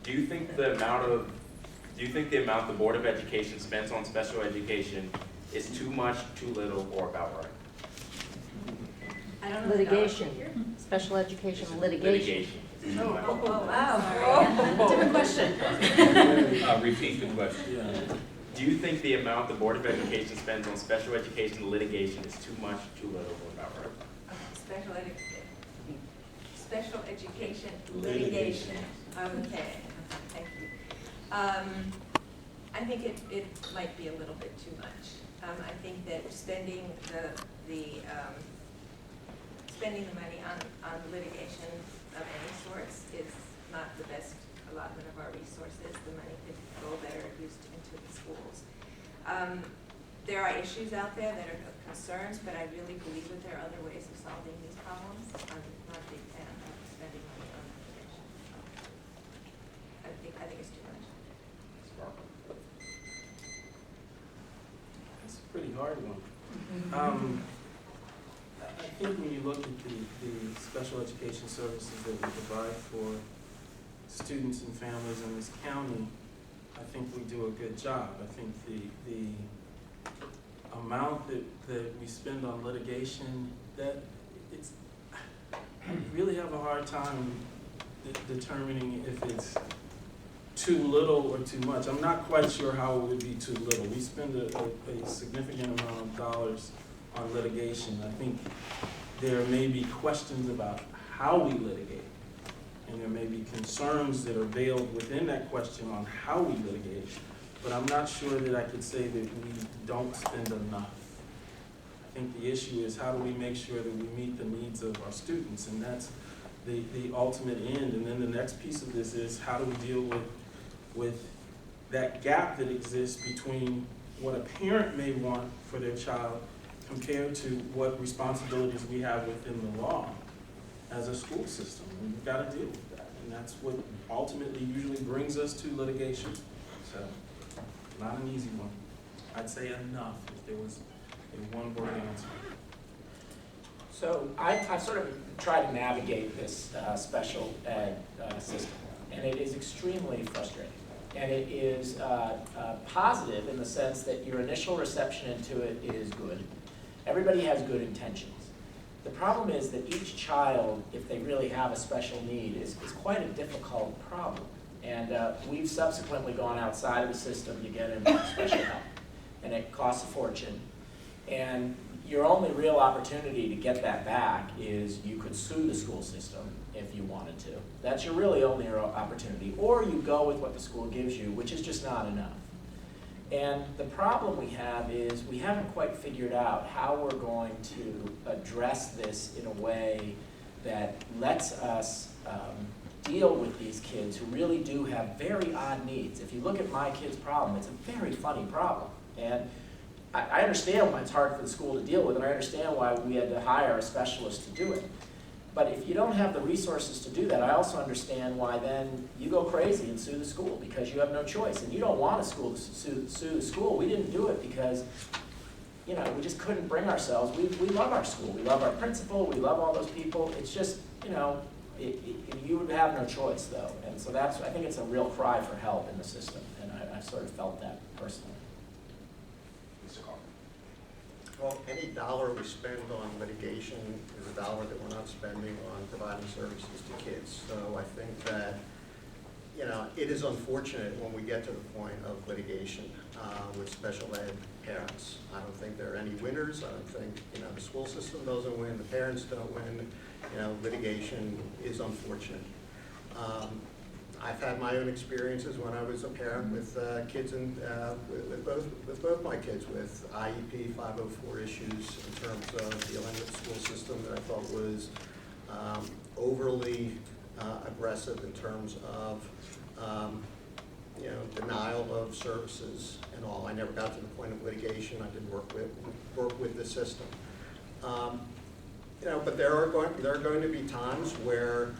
Do you think the amount the Board of Education spends on special education is too much, too little, or about right? I don't know. Litigation, special education litigation. Oh, wow. Different question. Repeat the question. Do you think the amount the Board of Education spends on special education litigation is too much, too little, or about right? Special education litigation. Okay, thank you. I think it might be a little bit too much. I think that spending spending the money on litigation of any sorts is not the best allotment of our resources. The money could go better used into the schools. There are issues out there that are of concerns, but I really believe that there are other ways of solving these problems. I'm not a big fan of spending money on litigation. I think it's too much. That's a pretty hard one. I think when you look at the special education services that we provide for students and families in this county, I think we do a good job. I think the amount that we spend on litigation, I really have a hard time determining if it's too little or too much. I'm not quite sure how it would be too little. We spend a significant amount of dollars on litigation. I think there may be questions about how we litigate, and there may be concerns that are veiled within that question on how we litigate, but I'm not sure that I could say that we don't spend enough. I think the issue is how do we make sure that we meet the needs of our students, and that's the ultimate end. And then the next piece of this is how do we deal with that gap that exists between what a parent may want for their child compared to what responsibilities we have within the law as a school system. And we've got to deal with that. And that's what ultimately usually brings us to litigation. So, not an easy one. I'd say enough if there was a one-word answer. So I've sort of tried to navigate this special ed system, and it is extremely frustrating. And it is positive in the sense that your initial reception into it is good. Everybody has good intentions. The problem is that each child, if they really have a special need, is quite a difficult problem. And we've subsequently gone outside of the system to get them special help. And it costs a fortune. And your only real opportunity to get that back is you could sue the school system if you wanted to. That's your really only opportunity. Or you go with what the school gives you, which is just not enough. And the problem we have is we haven't quite figured out how we're going to address this in a way that lets us deal with these kids who really do have very odd needs. If you look at my kid's problem, it's a very funny problem. And I understand why it's hard for the school to deal with, and I understand why we had to hire a specialist to do it. But if you don't have the resources to do that, I also understand why then you go crazy and sue the school because you have no choice. And you don't want a school to sue the school. We didn't do it because, you know, we just couldn't bring ourselves. We love our school. We love our principal. We love all those people. It's just, you know, you would have no choice, though. And so I think it's a real cry for help in the system. And I sort of felt that personally. Well, any dollar we spend on litigation is a dollar that we're not spending on providing services to kids. So I think that, you know, it is unfortunate when we get to the point of litigation with special ed parents. I don't think there are any winners. I don't think, you know, the school system doesn't win, the parents don't win. You know, litigation is unfortunate. I've had my own experiences when I was a parent with kids and with both my kids with IEP 504 issues in terms of dealing with the school system that I thought was overly aggressive in terms of you know, denial of services and all. I never got to the point of litigation. I did work with the system. You know, but there are going to be times where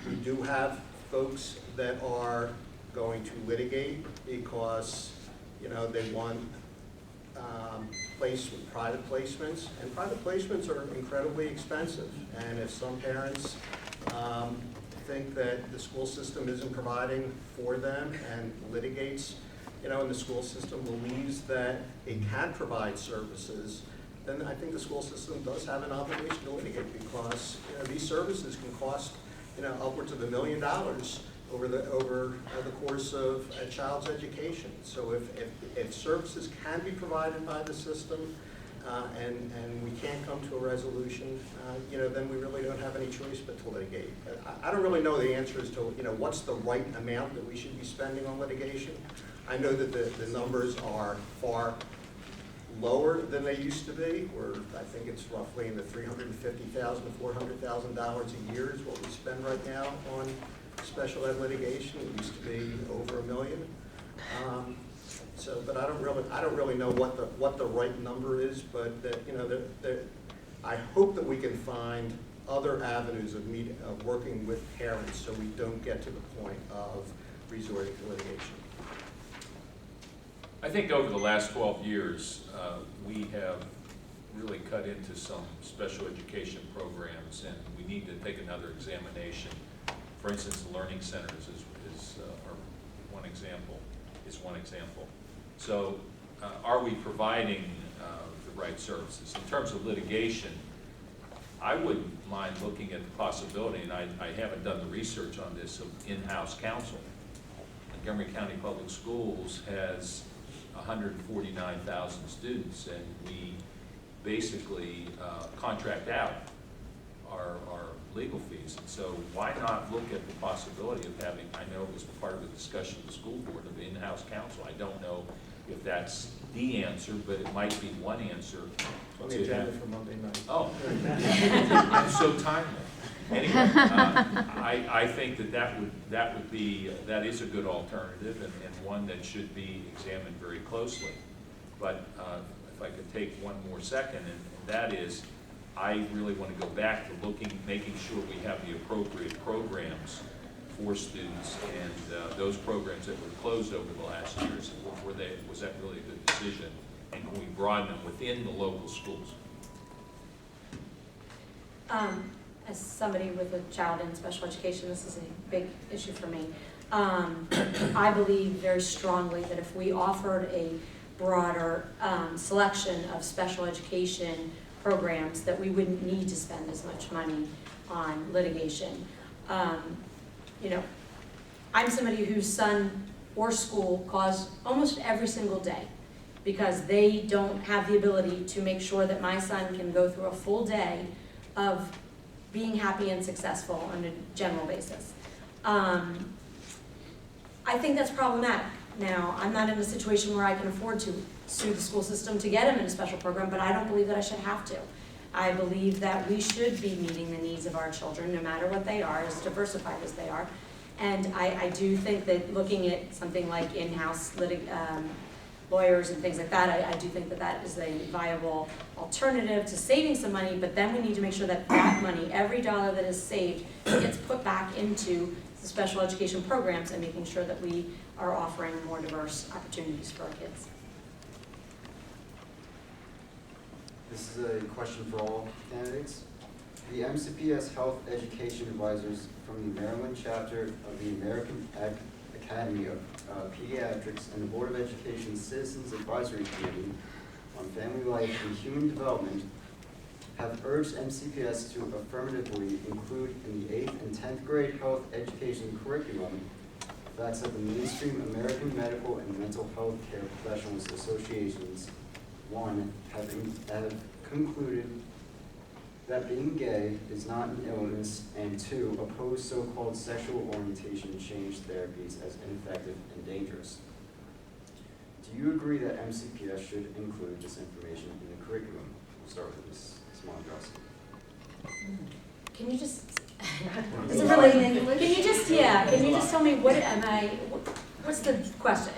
we do have folks that are going to litigate because, you know, they want private placements, and private placements are incredibly expensive. And if some parents think that the school system isn't providing for them and litigates, and the school system believes that it can provide services, then I think the school system does have an obligation to litigate, because these services can cost upwards of $1 million over the course of a child's education. So if services can be provided by the system and we can't come to a resolution, then we really don't have any choice but to litigate. I don't really know the answer as to what's the right amount that we should be spending on litigation. I know that the numbers are far lower than they used to be, where I think it's roughly in the $350,000 to $400,000 a year is what we spend right now on special ed litigation. It used to be over $1 million. But I don't really know what the right number is. But I hope that we can find other avenues of working with parents, so we don't get to the point of resorting to litigation. I think over the last 12 years, we have really cut into some special education programs, and we need to take another examination. For instance, the learning centers is one example. So, are we providing the right services? In terms of litigation, I wouldn't mind looking at the possibility, and I haven't done the research on this, of in-house counsel. Montgomery County Public Schools has 149,000 students, and we basically contract out our legal fees. And so why not look at the possibility of having, I know it was part of the discussion of the school board, of in-house counsel. I don't know if that's the answer, but it might be one answer. On the agenda for Monday night. Oh, I'm so timely. Anyway, I think that is a good alternative, and one that should be examined very closely. But if I could take one more second, and that is, I really want to go back to making sure we have the appropriate programs for students, and those programs that were closed over the last years, was that really a good decision? And can we broaden them within the local schools? As somebody with a child in special education, this is a big issue for me. I believe very strongly that if we offered a broader selection of special education programs, that we wouldn't need to spend as much money on litigation. I'm somebody whose son or school calls almost every single day because they don't have the ability to make sure that my son can go through a full day of being happy and successful on a general basis. I think that's problematic. Now, I'm not in a situation where I can afford to sue the school system to get him in a special program, but I don't believe that I should have to. I believe that we should be meeting the needs of our children, no matter what they are, as diversified as they are. And I do think that looking at something like in-house lawyers and things like that, I do think that that is a viable alternative to saving some money, but then we need to make sure that that money, every dollar that is saved, gets put back into the special education programs and making sure that we are offering more diverse opportunities for our kids. This is a question for all candidates. The MCPS Health Education Advisors from the Maryland chapter of the American Academy of Pediatrics and the Board of Education Citizens Advisory Committee on Family Life and Human Development have urged MCPS to affirmatively include in the 8th and 10th grade health education curriculum facts that the mainstream American Medical and Mental Health Care Professionals Associations, 1, have concluded that being gay is not an illness, and 2, oppose so-called sexual orientation change therapies as ineffective and dangerous. Do you agree that MCPS should include this information in the curriculum? We'll start with Ms. Mondrass. Can you just, is it really, can you just tell me what's the question?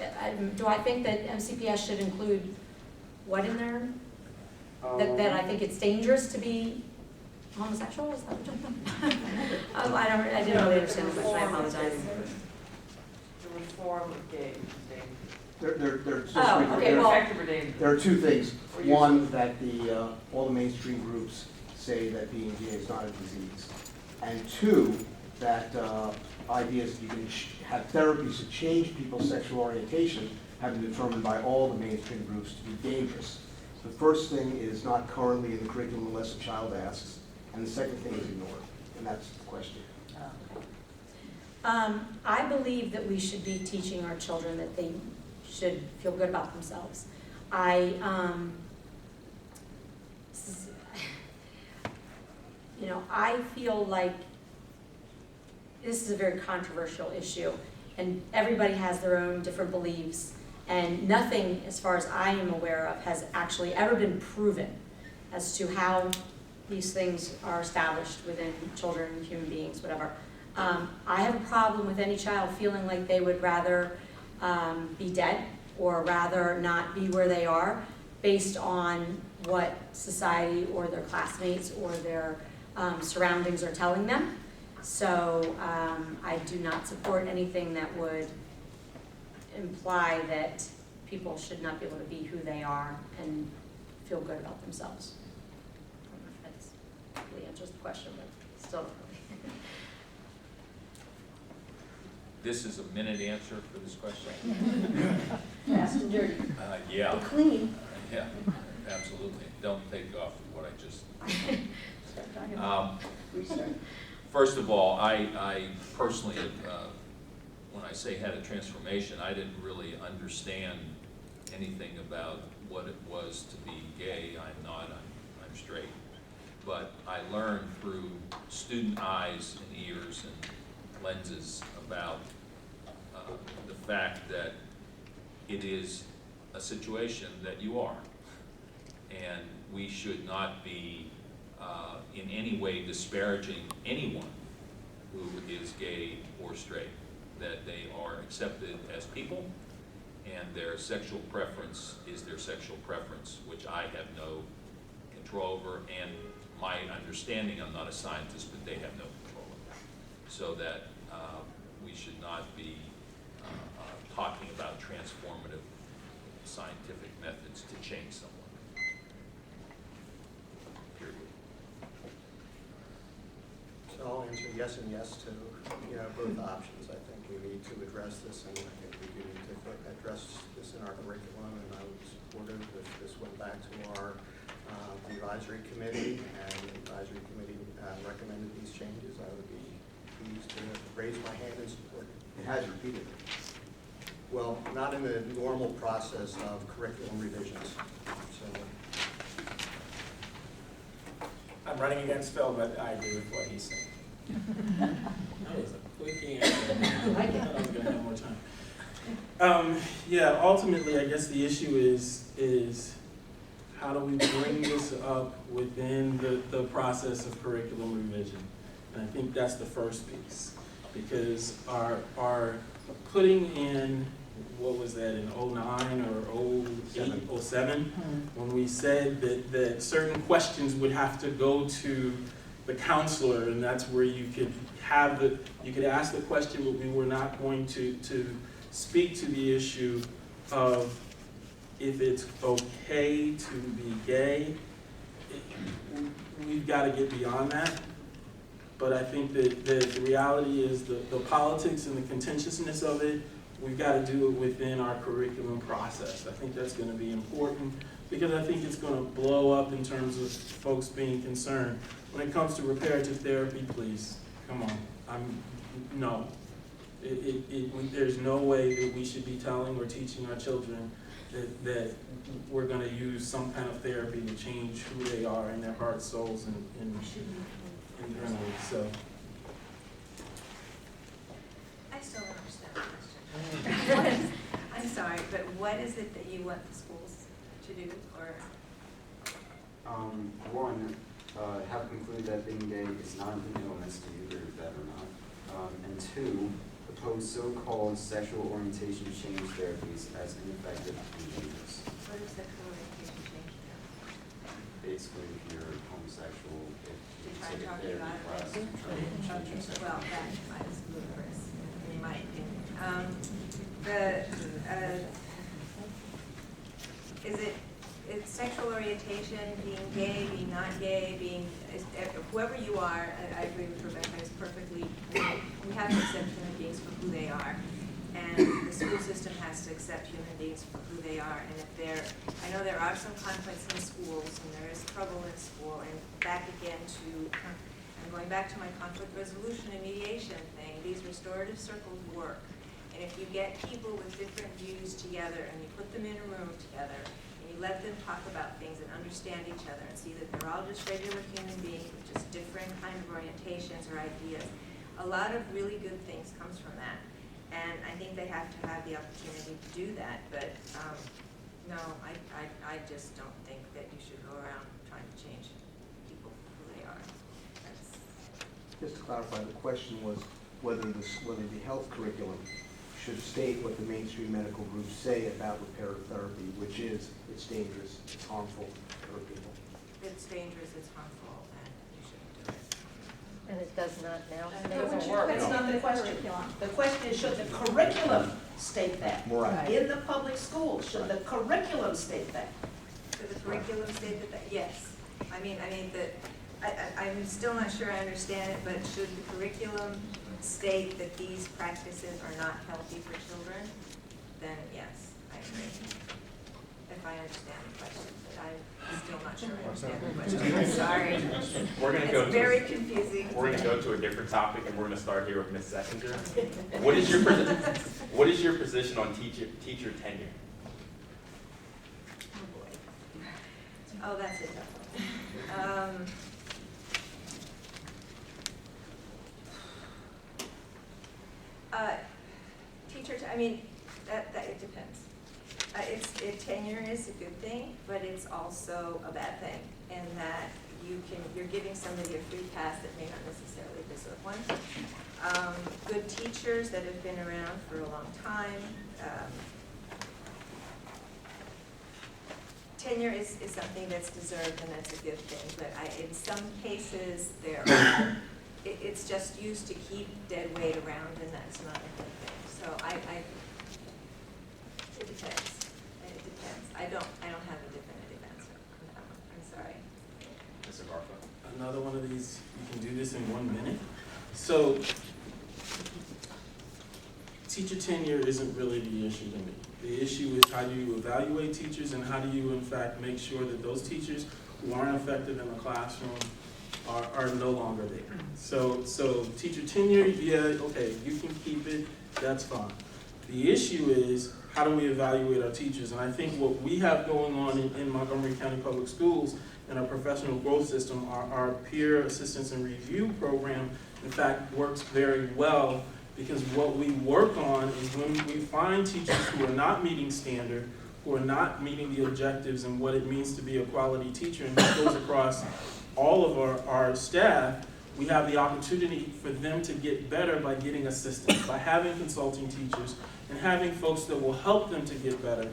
Do I think that MCPS should include what in there? That I think it's dangerous to be homosexual? Is that what you're saying? I didn't really understand the question. I apologize. The reform of gay There are two things. One, that all the mainstream groups say that being gay is not a disease. And two, that ideas that you can have therapies to change people's sexual orientation have been determined by all the mainstream groups to be dangerous. The first thing is not currently in the curriculum unless a child asks, and the second thing is ignored, and that's the question. I believe that we should be teaching our children that they should feel good about themselves. I feel like this is a very controversial issue, and everybody has their own different beliefs, and nothing, as far as I am aware of, has actually ever been proven as to how these things are established within children, human beings, whatever. I have a problem with any child feeling like they would rather be dead or rather not be where they are based on what society or their classmates or their surroundings are telling them. So I do not support anything that would imply that people should not be able to be who they are and feel good about themselves. I don't know if that really answers the question, but still. This is a minute answer for this question? Fast and dirty. Yeah. But clean. Yeah, absolutely. Don't take off what I just. First of all, I personally, when I say had a transformation, I didn't really understand anything about what it was to be gay. I'm not, I'm straight. But I learned through student eyes and ears and lenses about the fact that it is a situation that you are. And we should not be in any way disparaging anyone who is gay or straight, that they are accepted as people and their sexual preference is their sexual preference, which I have no control over, and my understanding, I'm not a scientist, but they have no control over. So that we should not be talking about transformative scientific methods to change someone. Period. So I'll answer yes and yes to, both options. I think we need to address this, and I think we do need to address this in our curriculum, and I would be supportive if this went back to our advisory committee, and the advisory committee recommended these changes. I would be pleased to raise my hand in support. It has repeatedly. Well, not in the normal process of curriculum revisions. So, I'm running against Phil, but I agree with what he said. That was a quick answer. I like it. I thought I was gonna have more time. Yeah, ultimately, I guess the issue is how do we bring this up within the process of curriculum revision? And I think that's the first piece, because our putting in, what was that, in 09 or 07, when we said that certain questions would have to go to the counselor, and that's where you could ask the question, but we were not going to speak to the issue of if it's okay to be gay. We've got to get beyond that. But I think that the reality is the politics and the contentiousness of it, we've got to do it within our curriculum process. I think that's going to be important, because I think it's going to blow up in terms of folks being concerned. When it comes to reparative therapy, please, come on. No. There's no way that we should be telling or teaching our children that we're going to use some kind of therapy to change who they are in their hearts, souls, and internally. So. I still don't understand the question. I'm sorry, but what is it that you want the schools to do, or? One, have concluded that being gay is not an illness, do you agree with that or not? And two, oppose so-called sexual orientation change therapies as ineffective and dangerous. What is sexual orientation change therapy? Basically, if you're homosexual, if you To try take a talking therapy about class, it. to try to change your sexual Well, that is ludicrous, in my opinion. Is sexual orientation, being gay, being not gay, whoever you are, I agree with Rebecca, is perfectly, we have to accept human beings for who they are. And the school system has to accept human beings for who they are. And if I know there are some conflicts in schools, and there is trouble in school, and back again to, I'm going back to my conflict resolution and mediation thing, these restorative circles work. And if you get people with different views together, and you put them in a room together, and you let them talk about things and understand each other, and see that they're all just regular human beings with just different kind of orientations or ideas, a lot of really good things comes from that. And I think they have to have the opportunity to do that, but no, I just don't think that you should go around trying to change people who they are. Just to clarify, the question was whether the health curriculum should state what the mainstream medical groups say about reparative therapy, which is it's dangerous, it's harmful for people. It's dangerous, it's harmful, and you shouldn't do it. And it does not now. It doesn't work. That's not the question. The question is, should the curriculum state that? Right. In the public schools, should the curriculum state that? Should the curriculum state that, yes. I'm still not sure I understand it, but should the curriculum state that these practices are not healthy for children, then yes, I agree. If I understand the question, but I'm still not sure I understand the question. I'm sorry. We're gonna go It's very confusing. We're gonna go to a different topic, and we're gonna start here with Ms. Sessinger. What is your position on teacher tenure? Oh, boy. Oh, that's a tough one. It depends. Tenure is a good thing, but it's also a bad thing, in that you're giving somebody a free pass that may not necessarily deserve one. Good teachers that have been around for a long time. Tenure is something that's deserved, and that's a good thing, but in some cases, it's just used to keep dead weight around, and that's not a good thing. So it depends. It depends. I don't have a definitive answer on that one. I'm sorry. Mr. Garfa. Another one of these, you can do this in 1 minute. So, teacher tenure isn't really the issue to me. The issue is how do you evaluate teachers, and how do you in fact make sure that those teachers who aren't effective in the classroom are no longer there. So teacher tenure, yeah, okay, you can keep it, that's fine. The issue is, how do we evaluate our teachers? And I think what we have going on in Montgomery County Public Schools and our professional growth system, our peer assistance and review program, in fact, works very well, because what we work on is when we find teachers who are not meeting standard, who are not meeting the objectives and what it means to be a quality teacher, and that goes across all of our staff, we have the opportunity for them to get better by getting assistance, by having consulting teachers, and having folks that will help them to get better.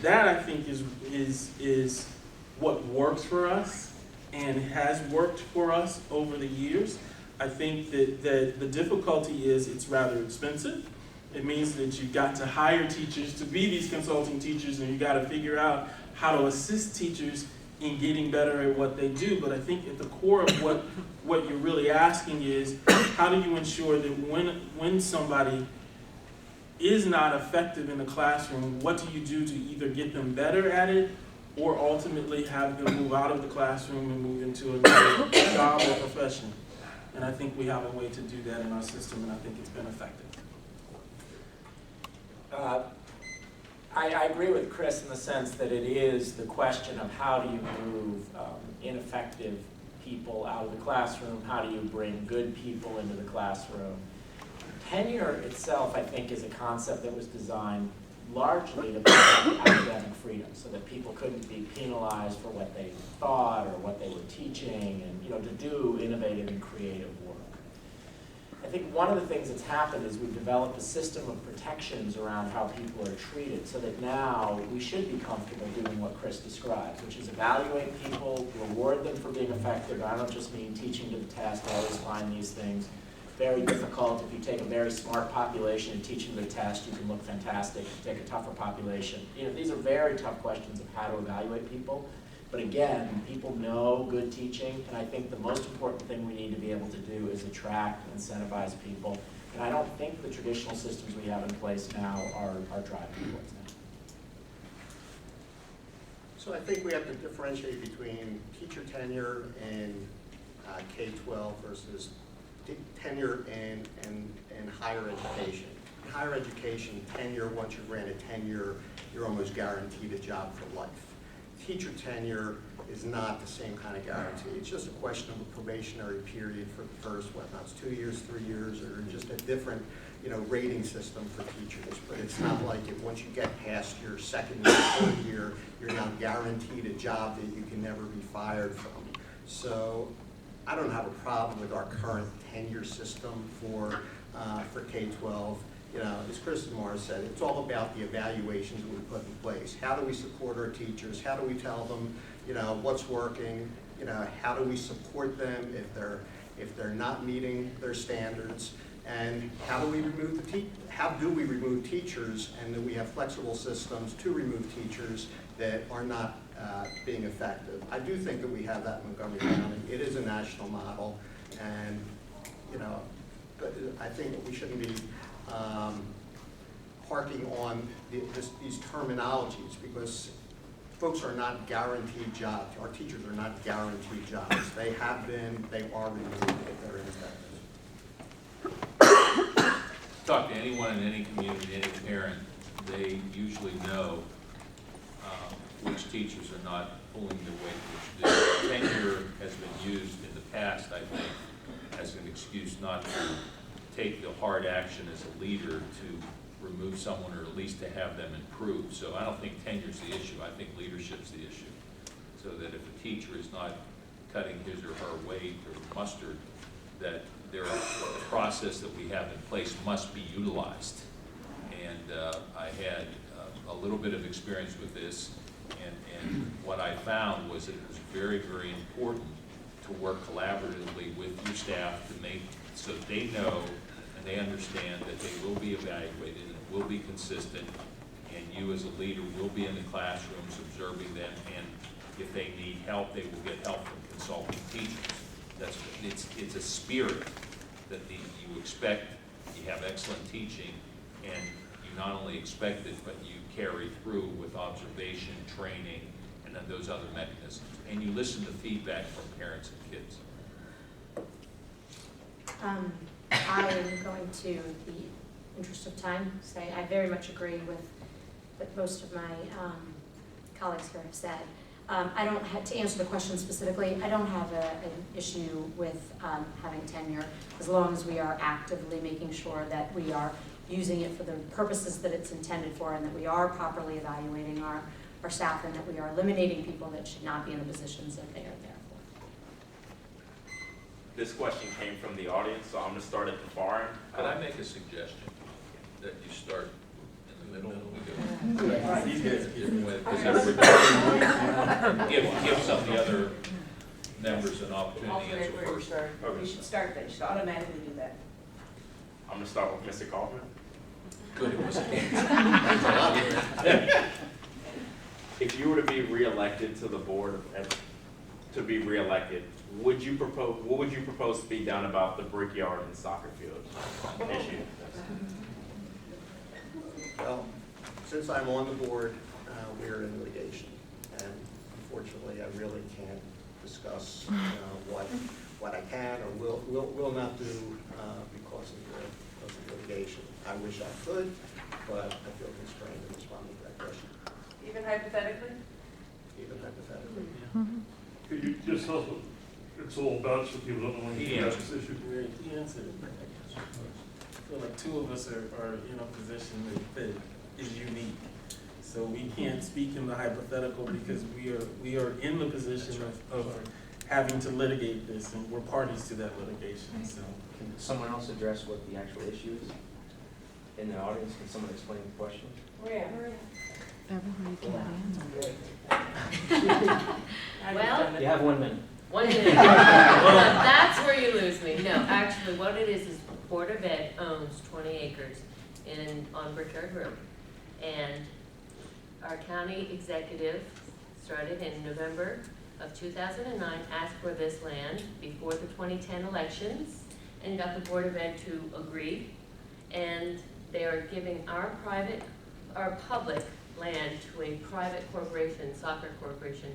That, I think, is what works for us and has worked for us over the years. I think that the difficulty is it's rather expensive. It means that you've got to hire teachers to be these consulting teachers, and you've got to figure out how to assist teachers in getting better at what they do. But I think at the core of what you're really asking is, how do you ensure that when somebody is not effective in the classroom, what do you do to either get them better at it, or ultimately have them move out of the classroom and move into another job or profession? And I think we have a way to do that in our system, and I think it's been effective. I agree with Chris in the sense that it is the question of how do you move ineffective people out of the classroom, how do you bring good people into the classroom. Tenure itself, I think, is a concept that was designed largely to protect academic freedom, so that people couldn't be penalized for what they thought or what they were teaching, and to do innovative and creative work. I think one of the things that's happened is we've developed a system of protections around how people are treated, so that now we should be comfortable doing what Chris describes, which is evaluate people, reward them for being effective. I don't just mean teaching to the test. I always find these things very difficult. If you take a very smart population and teach them to the test, you can look fantastic. If you take a tougher population, these are very tough questions of how to evaluate people. But again, people know good teaching, and I think the most important thing we need to be able to do is attract and incentivize people. And I don't think the traditional systems we have in place now are driving towards that. So I think we have to differentiate between teacher tenure and K-12 versus tenure and higher education. In higher education, tenure, once you're granted tenure, you're almost guaranteed a job for life. Teacher tenure is not the same kind of guarantee. It's just a question of a probationary period for the first, whether it's 2 years, 3 years, or just a different, rating system for teachers. But it's not like once you get past your second year, third year, you're now guaranteed a job that you can never be fired from. So I don't have a problem with our current tenure system for K-12. As Kristen Morris said, it's all about the evaluations that we put in place. How do we support our teachers? How do we tell them, what's working? How do we support them if they're not meeting their standards? And how do we remove teachers? And then we have flexible systems to remove teachers that are not being effective. I do think that we have that in Montgomery County. It is a national model, and but I think that we shouldn't be harking on these terminologies, because folks are not guaranteed jobs. Our teachers are not guaranteed jobs. They have been, they are removed if they're ineffective. Talk to anyone in any community, any parent, they usually know which teachers are not pulling their weight, which do. Tenure has been used in the past, I think, as an excuse not to take the hard action as a leader to remove someone, or at least to have them improve. So I don't think tenure's the issue. I think leadership's the issue. So that if a teacher is not cutting his or her weight or mustard, that the process that we have in place must be utilized. And I had a little bit of experience with this, and what I found was that it was very, very important to work collaboratively with your staff to make so they know and they understand that they will be evaluated and it will be consistent, and you as a leader will be in the classrooms observing them, and if they need help, they will get help from consulting teachers. It's a spirit that you expect. You have excellent teaching, and you not only expect it, but you carry through with observation, training, and then those other mechanisms. And you listen to feedback from parents and kids. I am going to, in the interest of time, say I very much agree with what most of my colleagues here have said. I don't have, to answer the question specifically, I don't have an issue with having tenure, as long as we are actively making sure that we are using it for the purposes that it's intended for, and that we are properly evaluating our staff, and that we are eliminating people that should not be in the positions that they are there for. This question came from the audience, so I'm going to start at the far end. Could I make a suggestion that you start in the middle and we go different way? Give some of the other members an opportunity to answer first. You should start that, you should automatically do that. I'm going to start with Mr. Kaufman. Good, it was a If you were to be reelected to the board, what would you propose to be done about the brickyard and soccer field issue? Well, since I'm on the board, we're in litigation, and unfortunately, I really can't discuss what I can or will not do because of the litigation. I wish I could, but I feel constrained in responding to that question, Even hypothetically? even hypothetically. Could you just tell us what it's all about so people don't know when you ask this issue? He answered it. I feel like two of us are in a position that is unique. So we can't speak in the hypothetical because we are in the position of having to litigate this, and we're parties to that litigation, so. Can someone else address what the actual issue is? In the audience, can someone explain the question? Well, You have 1 minute. 1 minute. That's where you lose me. No, actually, what it is Board of Ed owns 20 acres on Brickyard Road. And our county executive started in November of 2009, asked for this land before the 2010 elections, and got the Board of Ed to agree. And they are giving our public land to a private corporation, soccer corporation.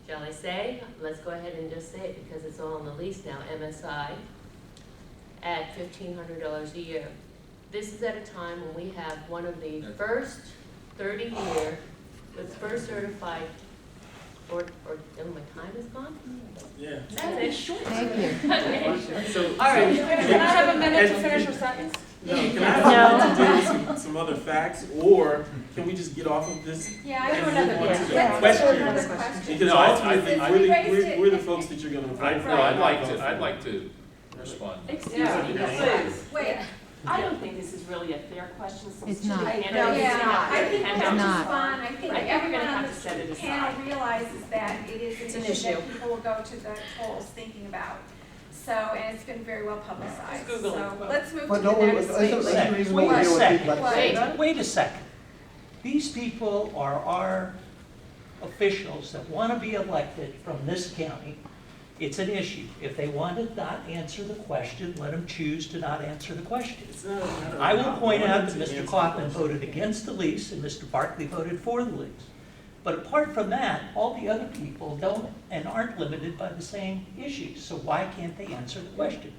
Shall I say? Let's go ahead and just say it because it's all on the lease now, MSI, at $1,500 a year. This is at a time when we have one of the first 30-year, the first certified, oh, my time is gone? Yeah. That's it. Thank you. Okay. So, All right. Can I have a minute to finish your sentence? No, can I have to deal with some other facts, or can we just get off of this? Yeah, I and don't move know. on to the Let's questions? do another question. Because No, I ultimately, think- we're the folks that you're gonna vote for. I'd like to respond. Excuse Yeah. me, Yeah. please. Wait, I don't think this is really a fair question. since It's two not. candidates no, are yeah, not I think and It's that's don't- not. fun. I think I think we're everyone gonna on have to set it the aside. panel realizes that it is It's an an issue issue. that people will go to the polls thinking about. So, and it's been very well publicized. Just Google it. So let's move to But the no, next. Wait a second. Wait. Wait a second. These people are our officials that want to be elected from this county. It's an issue. If they want to not answer the question, let them choose to not answer the question. It's not a matter of I will not point out wanting that to Mr. answer the Kaufman question. voted against the lease and Mr. Barkley voted for the lease. But apart from that, all the other people don't and aren't limited by the same issues. So why can't they answer the question?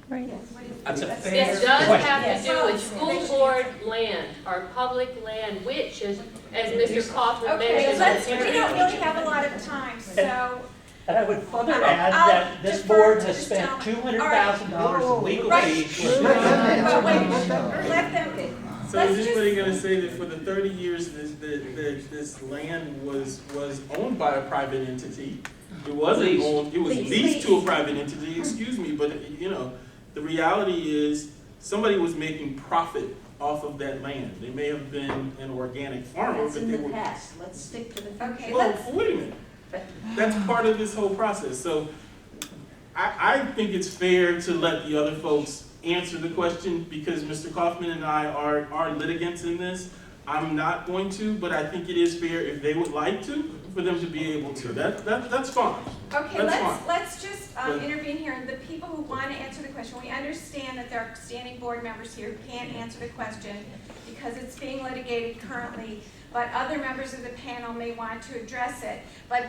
That's a fair This does question. have to do with school board land, our public land, which is, as Mr. Kaufman Okay, mentioned. let's, we don't really have a lot of time, so. And I would further I'll- add I'll that this defer board to has this spent gentleman. $200,000 in legal Right. fees. But wait, let them, So let's is anybody just, gonna say that for the 30 years, this land was owned by a private entity? It wasn't Leased. owned, it was leased to a private entity, excuse me, but, the reality is, somebody was making profit off of that land. They may have been an organic farmer, That's but in they the were. past, let's stick to the future. okay, Well, let's, wait a minute. That's part of this whole process. So I think it's fair to let the other folks answer the question because Mr. Kaufman and I are litigants in this. I'm not going to, but I think it is fair if they would like to, for them to be able to. That's fine. okay, That's fine. let's just But- intervene here. The people who want to answer the question, we understand that there are standing board members here who can't answer the question because it's being litigated currently, but other members of the panel may want to address it. But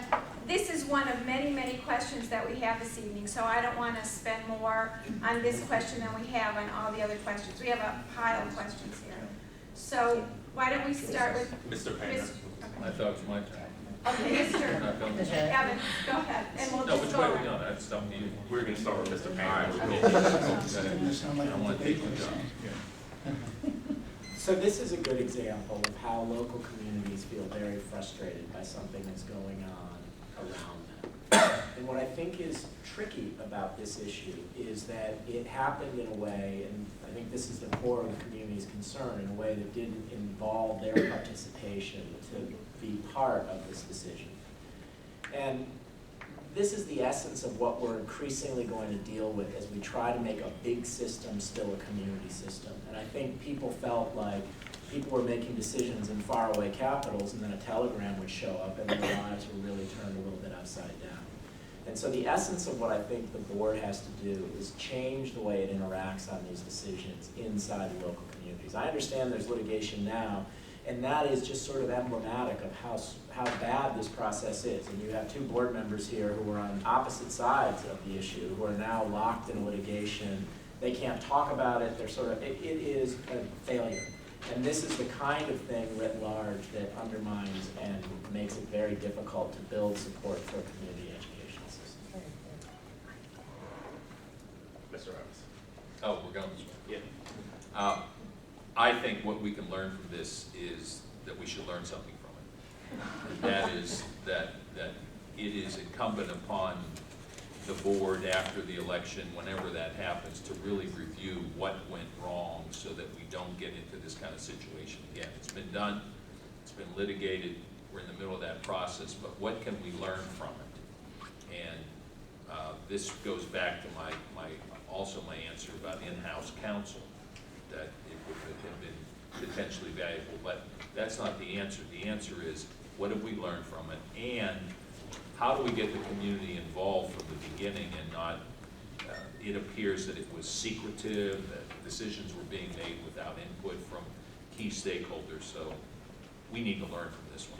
this is one of many, many questions that we have this evening, so I don't want to spend more on this question than we have on all the other questions. We have a pile of questions here. So why don't we start with Mr. Painter. I thought it was my turn. Okay, Mr. Not going to- Evans, go ahead, and we'll No, just which go way, around. no, that's up to you. We're gonna start with Mr. All Painter. right. I don't want to take your job. So this is a good example of how local communities feel very frustrated by something that's going on around them. And what I think is tricky about this issue is that it happened in a way, and I think this is the core of the community's concern, in a way that didn't involve their participation to be part of this decision. And this is the essence of what we're increasingly going to deal with as we try to make a big system still a community system. And I think people felt like people were making decisions in faraway capitals and then a telegram would show up and their lives were really turned a little bit upside down. And so the essence of what I think the board has to do is change the way it interacts on these decisions inside the local communities. I understand there's litigation now, and that is just sort of emblematic of how bad this process is. And you have two board members here who are on opposite sides of the issue, who are now locked in litigation. They can't talk about it. They're it is a failure. And this is the kind of thing writ large that undermines and makes it very difficult to build support for a community educational system. Mr. Evans. Oh, we're going this way. Yeah. I think what we can learn from this is that we should learn something from it. And that is that it is incumbent upon the board after the election, whenever that happens, to really review what went wrong so that we don't get into this kind of situation again. It's been done, it's been litigated, we're in the middle of that process, but what can we learn from it? And this goes back to my answer about in-house counsel, that it would have been potentially valuable, but that's not the answer. The answer is, What have we learned from it? And how do we get the community involved from the beginning and not, it appears that it was secretive, that decisions were being made without input from key stakeholders. So we need to learn from this one.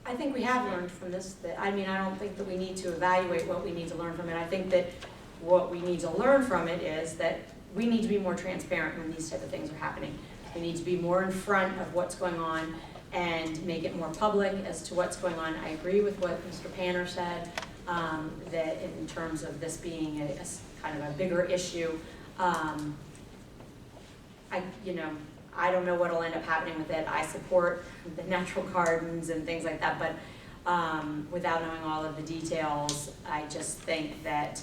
I think we have learned from this. I don't think that we need to evaluate what we need to learn from it. I think that what we need to learn from it is that we need to be more transparent when these type of things are happening. We need to be more in front of what's going on and make it more public as to what's going on. I agree with what Mr. Panner said, that in terms of this being a kind of a bigger issue. I don't know what'll end up happening with it. I support the natural gardens and things like that, but without knowing all of the details, I just think that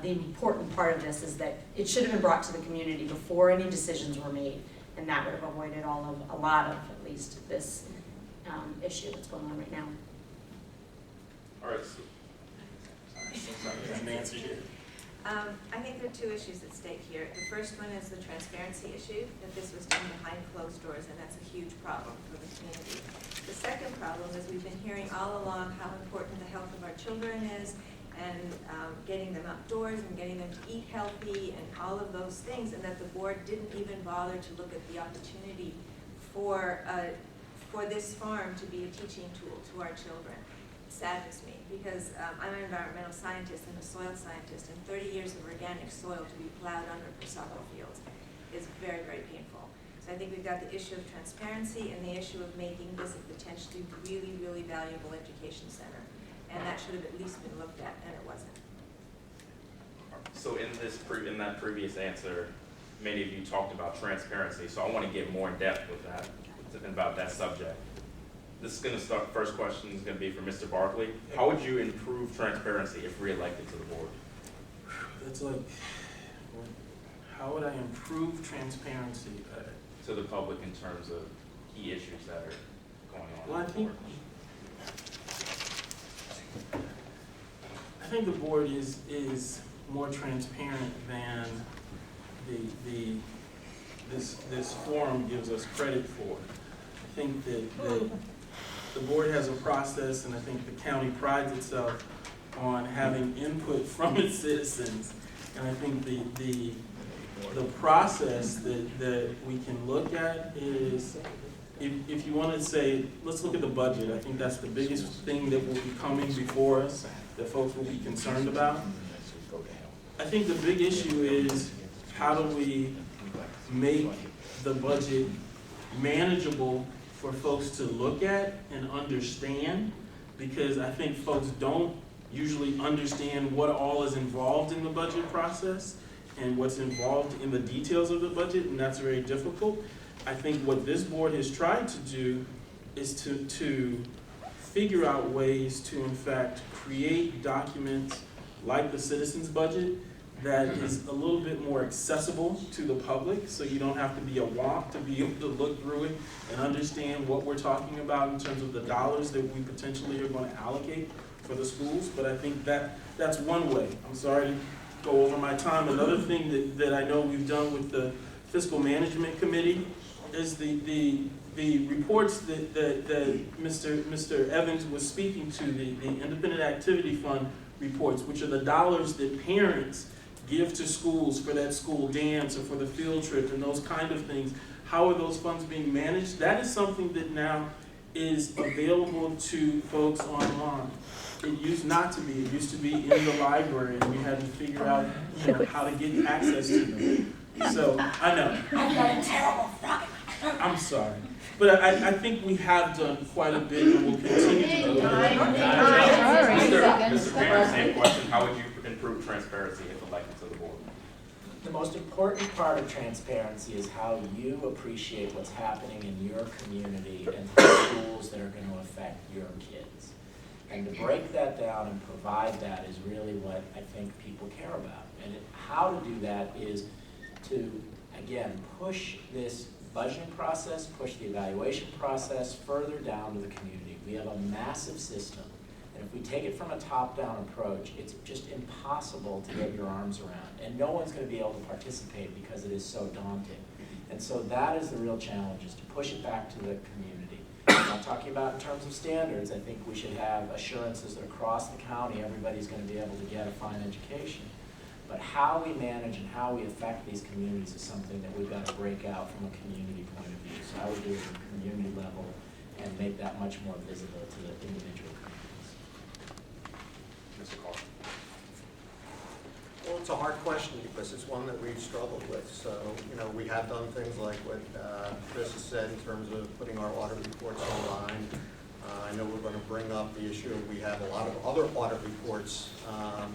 the important part of this is that it should have been brought to the community before any decisions were made, and that would have avoided a lot of, at least, this issue that's going on right now. All right, so. Nancy here. I think there are two issues at stake here. The first one is the transparency issue, that this was done behind closed doors, and that's a huge problem for the community. The second problem is we've been hearing all along how important the health of our children is, and getting them outdoors and getting them to eat healthy and all of those things, and that the board didn't even bother to look at the opportunity for this farm to be a teaching tool to our children. It saddens me, because I'm an environmental scientist and a soil scientist, and 30 years of organic soil to be plowed under for soccer fields is very, very painful. So I think we've got the issue of transparency and the issue of making this a potentially really, really valuable education center. And that should have at least been looked at, and it wasn't. So in that previous answer, many of you talked about transparency, so I want to get more in depth with that, about that subject. This is going to start, first question is going to be for Mr. Barkley. How would you improve transparency if reelected to the board? It's like, how would I improve transparency? To the public in terms of key issues that are going on? Well, I think the board is more transparent than this forum gives us credit for. I think that the board has a process, and I think the county prides itself on having input from its citizens. And I think the process that we can look at is, if you want to say, let's look at the budget, I think that's the biggest thing that will be coming before us, that folks will be concerned about. I think the big issue is, how do we make the budget manageable for folks to look at and understand? Because I think folks don't usually understand what all is involved in the budget process and what's involved in the details of the budget, and that's very difficult. I think what this board has tried to do is to figure out ways to, in fact, create documents like the citizens budget that is a little bit more accessible to the public, so you don't have to be a wonk to be able to look through it and understand what we're talking about in terms of the dollars that we potentially are going to allocate for the schools. But I think that's one way. I'm sorry to go over my time. Another thing that I know we've done with the Fiscal Management Committee is the reports that Mr. Evans was speaking to, the Independent Activity Fund reports, which are the dollars that parents give to schools for that school dance or for the field trip and those kind of things. How are those funds being managed? That is something that now is available to folks online. It used not to be. It used to be in the library, and we had to figure out how to get access to them. So, I know. I've got a terrible frog. I'm sorry. But I think we have done quite a bit, and we'll continue to do it. Mr. Panner, same question. How would you improve transparency if elected to the board? The most important part of transparency is how you appreciate what's happening in your community and the schools that are going to affect your kids. And to break that down and provide that is really what I think people care about. And how to do that is to, again, push this budgeting process, push the evaluation process further down to the community. We have a massive system, and if we take it from a top-down approach, it's just impossible to get your arms around, and no one's going to be able to participate because it is so daunting. And so that is the real challenge, is to push it back to the community. I'm not talking about in terms of standards. I think we should have assurances that across the county, everybody's going to be able to get a fine education. But how we manage and how we affect these communities is something that we've got to break out from a community point of view. So I would do it at the community level and make that much more visible to the individual communities. Mr. Carter. Well, it's a hard question because it's one that we've struggled with. So, we have done things like what Chris has said in terms of putting our audit reports online. I know we're going to bring up the issue of we have a lot of other audit reports from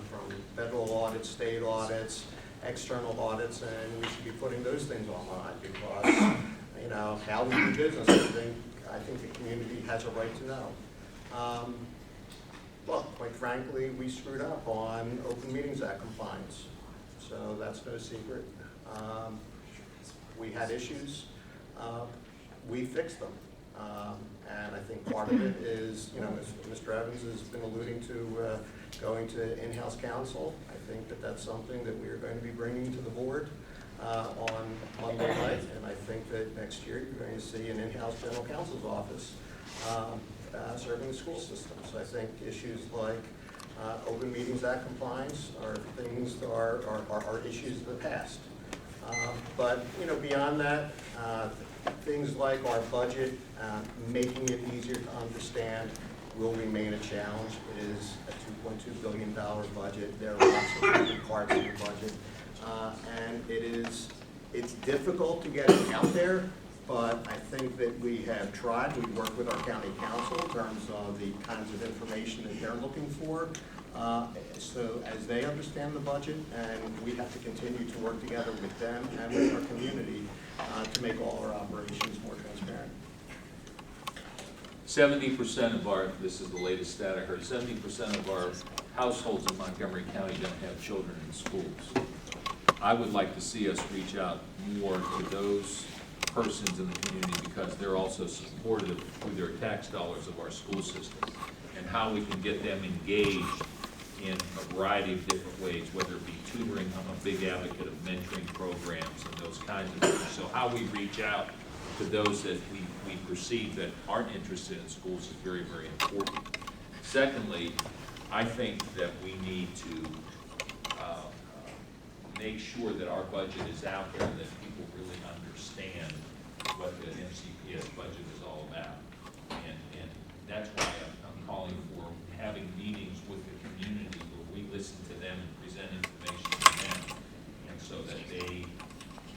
federal audits, state audits, external audits, and we should be putting those things online because, how we do business, I think the community has a right to know. Look, quite frankly, we screwed up on Open Meetings Act compliance, so that's no secret. We had issues. We fixed them. And I think part of it is, as Mr. Evans has been alluding to, going to in-house counsel. I think that that's something that we are going to be bringing to the board on Monday night. And I think that next year you're going to see an in-house general counsel's office serving the school system. So I think issues like Open Meetings Act compliance are things that are issues of the past. But beyond that, things like our budget, making it easier to understand will remain a challenge. It is a $2.2 billion budget. There are lots of moving parts in the budget. And it's difficult to get it out there, but I think that we have tried. We've worked with our county council in terms of the kinds of information that they're looking for. So as they understand the budget, and we have to continue to work together with them and with our community to make all our operations more transparent. 70% of our, this is the latest stat I heard, 70% of our households in Montgomery County don't have children in schools. I would like to see us reach out more to those persons in the community because they're also supportive through their tax dollars of our school system, and how we can get them engaged in a variety of different ways, whether it be tutoring. I'm a big advocate of mentoring programs and those kinds of things. So how we reach out to those that we perceive that aren't interested in schools is very, very important. Secondly, I think that we need to make sure that our budget is out there and that people really understand what the MCPS budget is all about. And that's why I'm calling for having meetings with the community where we listen to them and present information to them, and so that they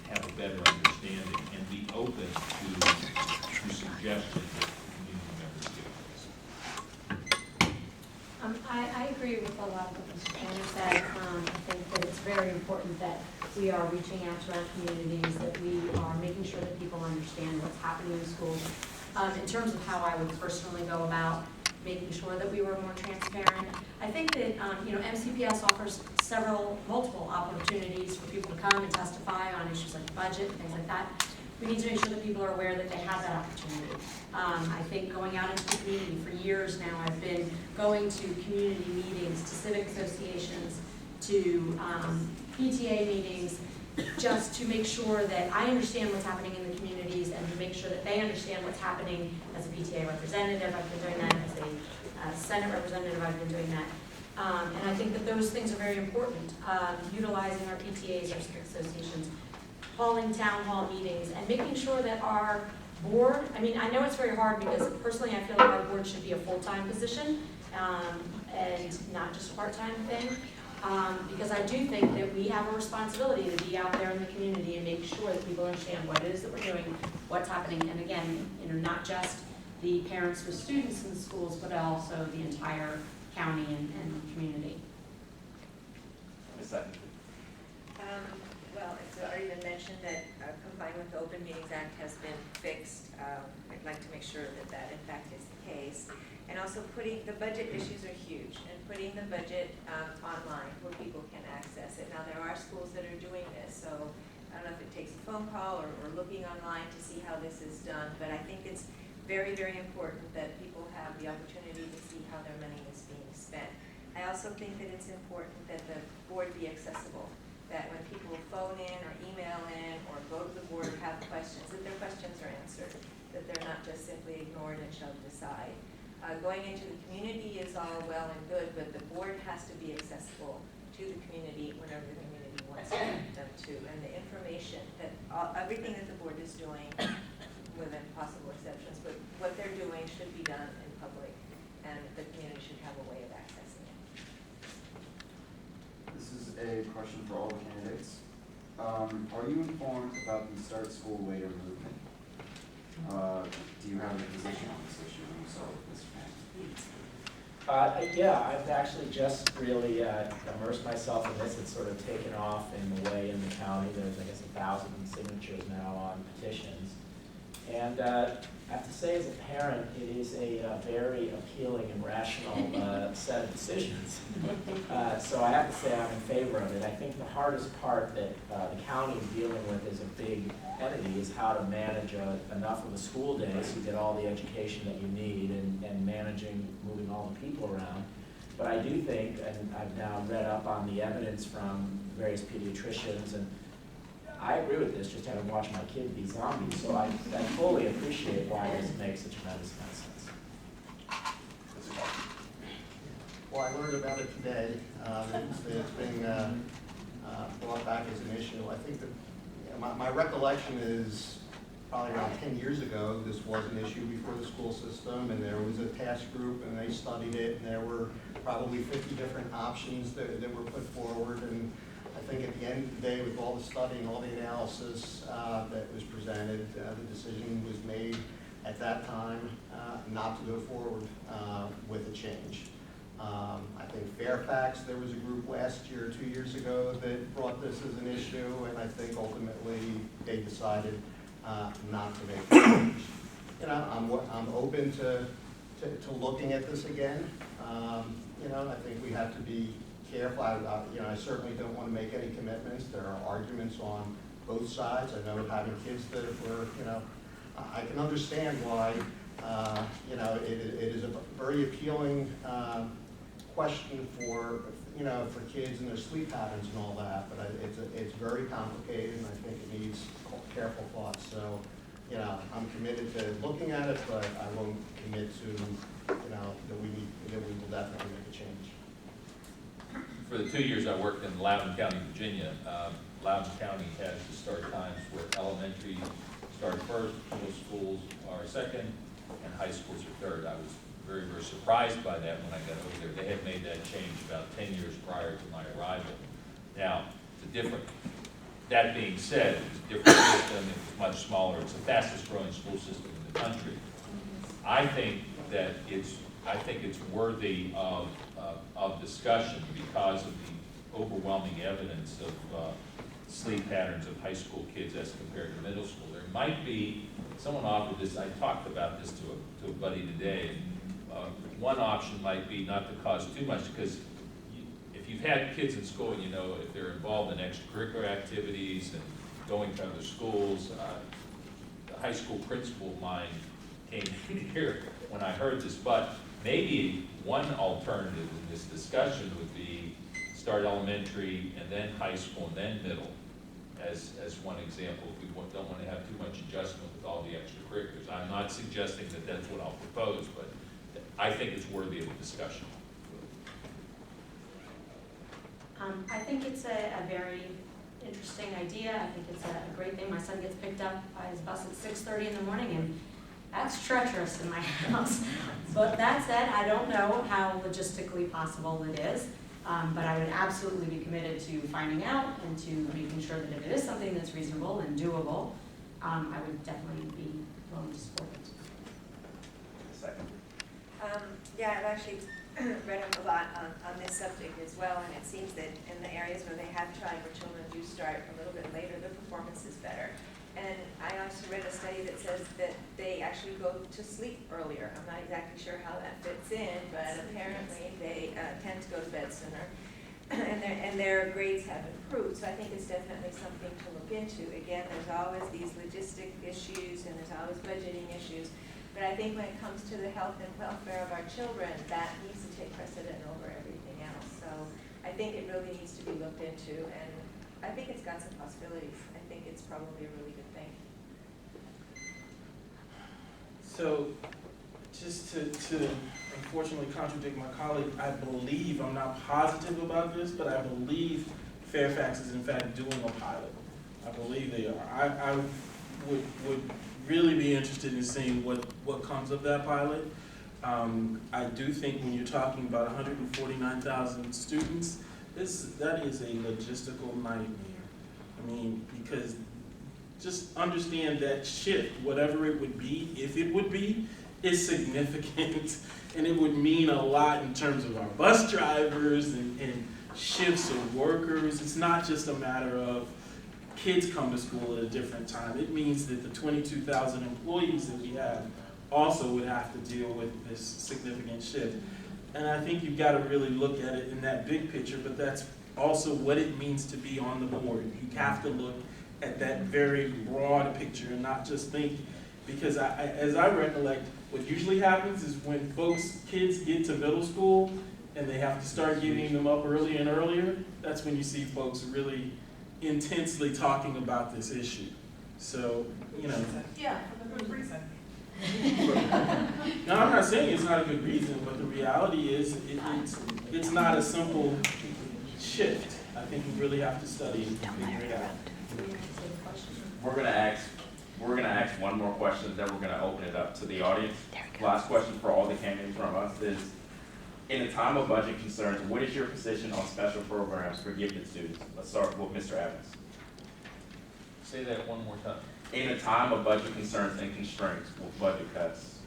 have a better understanding and be open to suggestions that community members give. I agree with a lot of what Mr. Tanner said. I think that it's very important that we are reaching out to our communities, that we are making sure that people understand what's happening in schools. In terms of how I would personally go about making sure that we were more transparent, I think that MCPS offers multiple opportunities for people to come and testify on issues like budget and things like that. We need to make sure that people are aware that they have that opportunity. I think going out into the community for years now, I've been going to community meetings, to civic associations, to PTA meetings, just to make sure that I understand what's happening in the communities and to make sure that they understand what's happening. As a PTA representative, I've been doing that. As a Senate representative, I've been doing that. And I think that those things are very important. Utilizing our PTAs, our civic associations, calling town hall meetings, and making sure that our board, I know it's very hard because personally I feel like our board should be a full-time position and not just a part-time thing. Because I do think that we have a responsibility to be out there in the community and make sure that people understand what it is that we're doing, what's happening, and again, not just the parents with students in the schools, but also the entire county and community. Ms. Sutton. Well, it's already been mentioned that complying with the Open Meetings Act has been fixed. I'd like to make sure that that in fact is the case. And also the budget issues are huge, and putting the budget online where people can access it. Now, there are schools that are doing this, so I don't know if it takes a phone call or looking online to see how this is done, but I think it's very, very important that people have the opportunity to see how their money is being spent. I also think that it's important that the board be accessible, that when people phone in or email in or go to the board or have questions, that their questions are answered. that they're not just simply ignored and shoved aside. Going into the community is all well and good, but the board has to be accessible to the community whenever the community wants them to. And the information that, everything that the board is doing, within possible exceptions, but what they're doing should be done in public, and the community should have a way of accessing it. This is a question for all the candidates. Are you informed about the Start School Later movement? Do you have a position on this issue when you saw this plan? Yeah, I've actually just really immersed myself in this. It's sort of taken off in the way in the county. There's, I guess, 1,000 signatures now on petitions. And I have to say, as a parent, it is a very appealing and rational set of decisions. So I have to say I'm in favor of it. I think the hardest part that the county is dealing with as a big entity is how to manage enough of a school day so you get all the education that you need and managing moving all the people around. But I do think, and I've now read up on the evidence from various pediatricians, and I agree with this, just having watched my kid be zombies, so I fully appreciate why this makes such tremendous amount of sense. Well, I learned about it today. It's been brought back as an issue. I think that, you know, my recollection is probably around 10 years ago, this was an issue before the school system, and there was a task group, and they studied it, and there were probably 50 different options that were put forward. And I think at the end of the day, with all the study and all the analysis that was presented, the decision was made at that time not to go forward with a change. I think Fairfax, there was a group last year, 2 years ago, that brought this as an issue, and I think ultimately they decided not to make a change. You know, I'm open to looking at this again. You know, I think we have to be careful. You know, I certainly don't want to make any commitments. There are arguments on both sides. I know having kids that were, you know, I can understand why, you know, it is a very appealing question for, you know, for kids and their sleep patterns and all that, but it's very complicated, and I think it needs careful thought. So, you know, I'm committed to looking at it, but I won't commit to, you know, that we will definitely make a change. For the 2 years I worked in Loudoun County, Virginia, Loudoun County has the start times where elementary start first, middle schools are second, and high schools are third. I was very, very surprised by that when I got over there. They had made that change about 10 years prior to my arrival. Now, it's a different, that being said, it's a different system, it's much smaller, it's the fastest growing school system in the country. I think that it's worthy of discussion because of the overwhelming evidence of sleep patterns of high school kids as compared to middle school. There might be, someone offered this, I talked about this to a buddy today, and one option might be not to cause too much, because if you've had kids in school, you know, if they're involved in extracurricular activities and going to other schools, the high school principal of mine came in here when I heard this, but maybe one alternative in this discussion would be start elementary and then high school and then middle as one example, if we don't want to have too much adjustment with all the extracurriculars. I'm not suggesting that that's what I'll propose, but I think it's worthy of a discussion. I think it's a very interesting idea. I think it's a great thing. My son gets picked up by his bus at 6:30 in the morning, and that's treacherous in my house. But that said, I don't know how logistically possible it is, but I would absolutely be committed to finding out and to making sure that if it is something that's reasonable and doable, I would definitely be willing to support it. Second. Yeah, I've actually read up a lot on this subject as well, and it seems that in the areas where they have tried, where children do start a little bit later, the performance is better. And I also read a study that says that they actually go to sleep earlier. I'm not exactly sure how that fits in, but apparently they tend to go to bed sooner, and their grades have improved. So I think it's definitely something to look into. Again, there's always these logistic issues, and there's always budgeting issues. But I think when it comes to the health and welfare of our children, that needs to take precedent over everything else. So I think it really needs to be looked into, and I think it's got some possibilities. I think it's probably a really good thing. So, just to unfortunately contradict my colleague, I believe, I'm not positive about this, but I believe Fairfax is in fact doing a pilot. I believe they are. I would really be interested in seeing what comes of that pilot. I do think when you're talking about 149,000 students, that is a logistical nightmare. I mean, because just understand that shift, whatever it would be, if it would be, is significant. And it would mean a lot in terms of our bus drivers and shifts of workers. It's not just a matter of kids come to school at a different time. It means that the 22,000 employees that we have also would have to deal with this significant shift. And I think you've got to really look at it in that big picture, but that's also what it means to be on the board. You have to look at that very broad picture and not just think, because as I recollect, what usually happens is when kids get to middle school and they have to start getting them up earlier and earlier, that's when you see folks really intensely talking about this issue. So, you know. Yeah, for the good reason. No, I'm not saying it's not a good reason, but the reality is it's not a simple shift. I think we really have to study and figure it out. We're gonna ask one more question, then we're gonna open it up to the audience. Last question for all the candidates from us is, in a time of budget concerns, what is your position on special programs for gifted students? Let's start with Mr. Evans. Say that one more time. In a time of budget concerns and constraints with budget cuts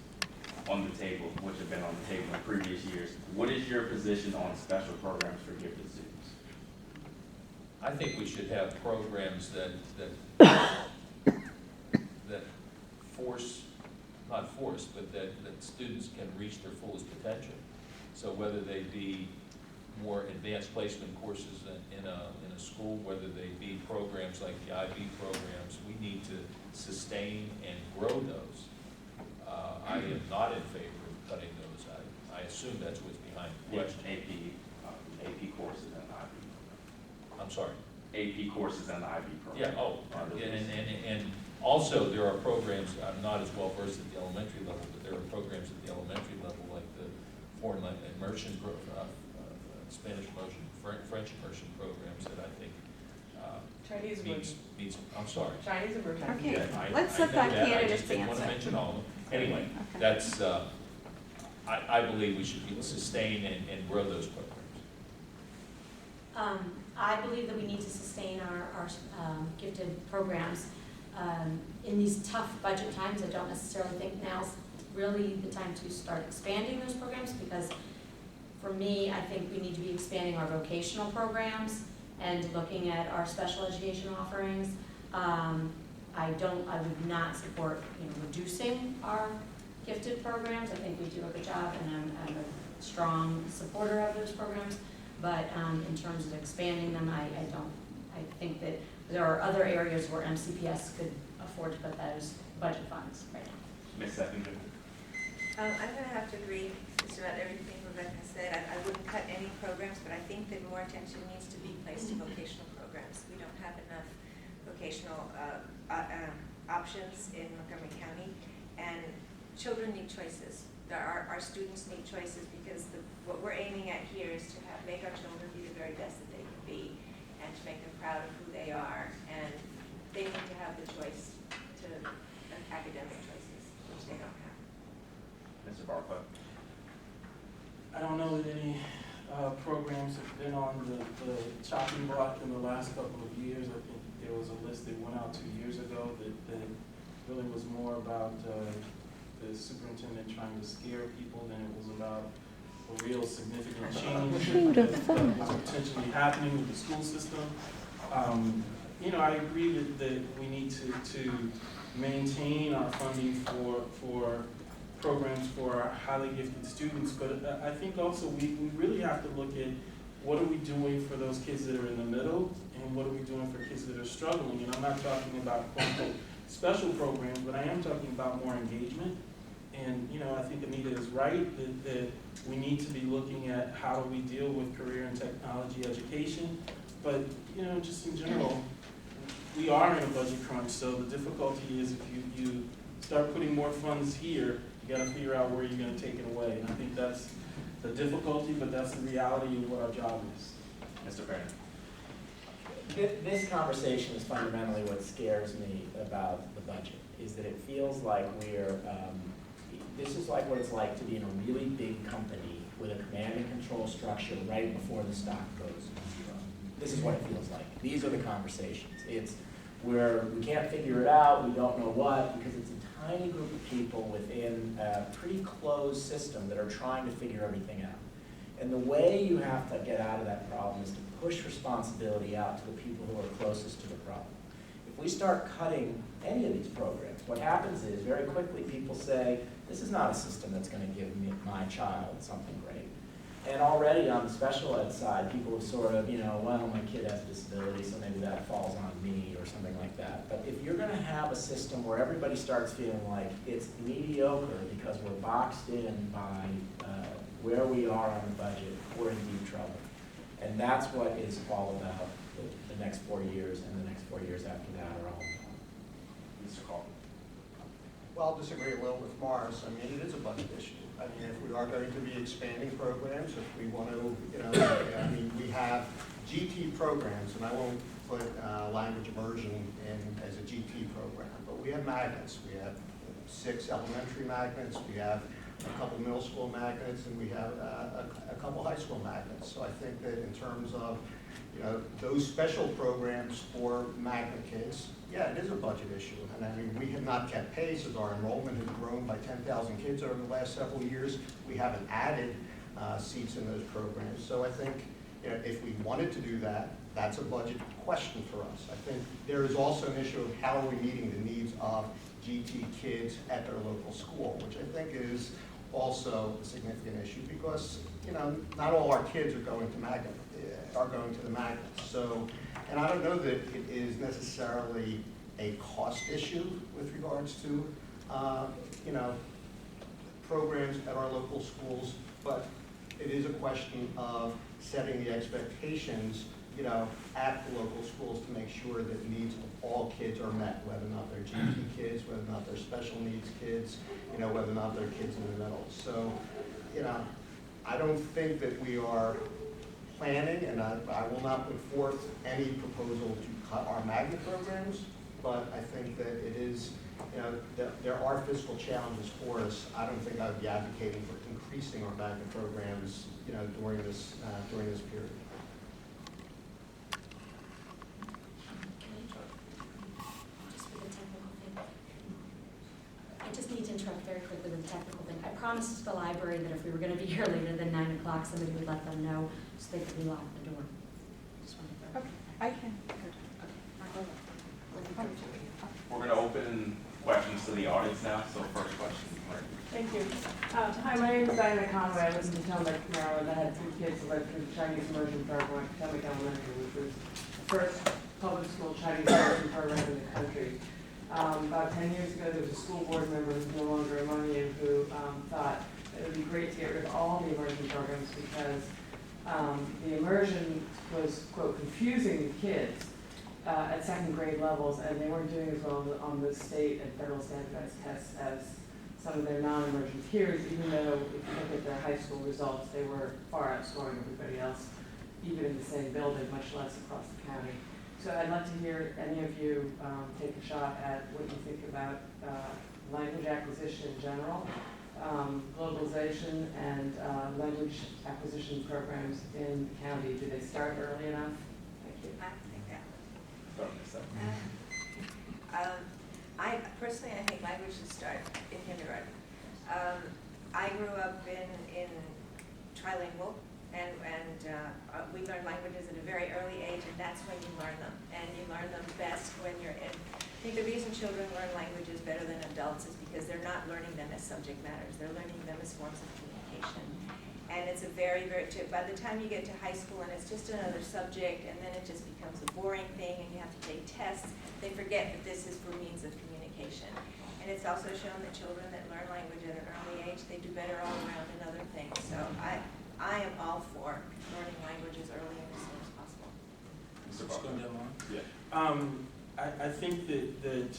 on the table, which have been on the table in previous years, what is your position on special programs for gifted students? I think we should have programs that that students can reach their fullest potential. So whether they be more advanced placement courses in a school, whether they be programs like the IB programs, we need to sustain and grow those. I am not in favor of cutting those. I assume that's what's behind the question. AP courses and the IB program. I'm sorry. AP courses and the IB program. Yeah, and also there are programs, I'm not as well versed at the elementary level, but there are programs at the elementary level like the foreign immersion, Spanish immersion, French immersion programs that I think Chinese meets, I'm sorry. Chinese immersion. Okay, Yeah, let's I let know that that. I candidate just didn't want to answer. mention all of them. Anyway, Okay. that's, I believe we should sustain and grow those programs. I believe that we need to sustain our gifted programs. In these tough budget times, I don't necessarily think now's really the time to start expanding those programs, because for me, I think we need to be expanding our vocational programs and looking at our special education offerings. I would not support, reducing our gifted programs. I think we do a good job, and I'm a strong supporter of those programs. But in terms of expanding them, I think that there are other areas where MCPS could afford to put those budget funds right now. Ms. Effinger. I'm gonna have to agree just about everything Rebecca said. I wouldn't cut any programs, but I think that more attention needs to be placed to vocational programs. We don't have enough vocational options in Montgomery County, and children need choices. Our students need choices, because what we're aiming at here is to make our children be the very best that they can be, and to make them proud of who they are, and they need to have the choice to academic choices, which they don't have. Mr. Barclay. I don't know that any programs have been on the chopping block in the last couple of years. I think there was a list that went out 2 years ago that really was more about the superintendent trying to scare people than it was about a real significant change that was potentially happening with the school system. I agree that we need to maintain our funding for programs for our highly gifted students, but I think also we really have to look at what are we doing for those kids that are in the middle, and what are we doing for kids that are struggling. And I'm not talking about quote-unquote special programs, but I am talking about more engagement. And I think Anita is right that we need to be looking at how do we deal with career and technology education. But just in general, we are in a budget crunch, so the difficulty is if you start putting more funds here, you gotta figure out where you're gonna take it away. And I think that's the difficulty, but that's the reality of what our job is. Mr. Barron? This conversation is fundamentally what scares me about the budget, is that it feels like this is like what it's like to be in a really big company with a command and control structure right before the stock goes zero. This is what it feels like. These are the conversations. It's where we can't figure it out, we don't know what, because it's a tiny group of people within a pretty closed system that are trying to figure everything out. And the way you have to get out of that problem is to push responsibility out to the people who are closest to the problem. If we start cutting any of these programs, what happens is very quickly people say, this is not a system that's going to give my child something great. And already on the special ed side, people have sort of, well, my kid has a disability, so maybe that falls on me or something like that. But if you're going to have a system where everybody starts feeling like it's mediocre because we're boxed in by where we are on the budget, we're in deep trouble. And that's what it's all about the next 4 years, and the next 4 years after that are all about. Mr. Carl? Well, I'll disagree a little with Morris. I mean, it is a budget issue. I mean, if we are going to be expanding programs, if we want to, I mean, we have GT programs, and I won't put language immersion in as a GT program, but we have magnets. We have 6 elementary magnets, we have a couple middle school magnets, and we have a couple high school magnets. So I think that in terms of, those special programs for magnet kids, yeah, it is a budget issue. And I mean, we have not kept pace as our enrollment has grown by 10,000 kids over the last several years. We haven't added seats in those programs. So I think, if we wanted to do that, that's a budget question for us. I think there is also an issue of how are we meeting the needs of GT kids at their local school, which I think is also a significant issue because, not all our kids are going to the magnets. So, and I don't know that it is necessarily a cost issue with regards to, programs at our local schools, but it is a question of setting the expectations, at the local schools to make sure that the needs of all kids are met, whether or not they're GT kids, whether or not they're special needs kids, whether or not they're kids in the middle. So, I don't think that we are planning, and I will not put forth any proposal to cut our magnet programs, but I think that it is, there are fiscal challenges for us. I don't think I would be advocating for increasing our magnet programs, during this period. Just for the technical thing. I just need to interrupt very quickly with the technical thing. I promised the library that if we were going to be here later than 9 o'clock, somebody would let them know so they could lock the door. Just wanted to. Okay, I can. We're going to open questions to the audience now, so first question, Mark. Thank you. Hi, my name is Diana Conway. I live in Potomac, Maryland. I had 3 kids who went through the Chinese immersion program at Potomac Elementary, which was the first public school Chinese immersion program in the country. About 10 years ago, there was a school board member who's no longer among you who thought it would be great to get rid of all the immersion programs because the immersion was, quote, confusing the kids at second grade levels, and they weren't doing as well on the state and federal standardized tests as some of their non-immersion peers, even though if you look at their high school results, they were far outscoring everybody else, even in the same building, much less across the county. So I'd love to hear any of you take a shot at what you think about language acquisition in general, globalization, and language acquisition programs in the county. Do they start early enough? Thank you. I think that Start with the second. I personally, I think language should start in kindergarten. I grew up in trilingual, and we learn languages at a very early age, and that's when you learn them. And you learn them best when you're in. I think the reason children learn languages better than adults is because they're not learning them as subject matters. They're learning them as forms of communication. And it's a very, by the time you get to high school and it's just another subject, and then it just becomes a boring thing and you have to take tests, they forget that this is for means of communication. And it's also shown that children that learn language at an early age, they do better all around in other things. So I am all for learning languages early and as soon as possible. Mr. Just Buckner. go down one. Yeah. I think that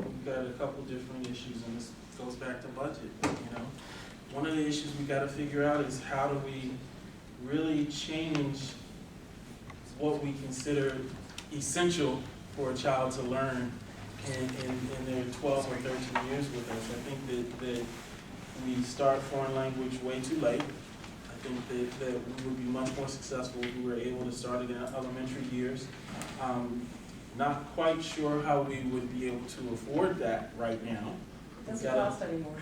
we've got a couple different issues, and this goes back to budget, you know. One of the issues we gotta figure out is how do we really change what we consider essential for a child to learn in their 12 or 13 years with us. I think that we start foreign language way too late. I think that we would be much more successful if we were able to start it in elementary years. Not quite sure how we would be able to afford that right now. It doesn't cost anymore.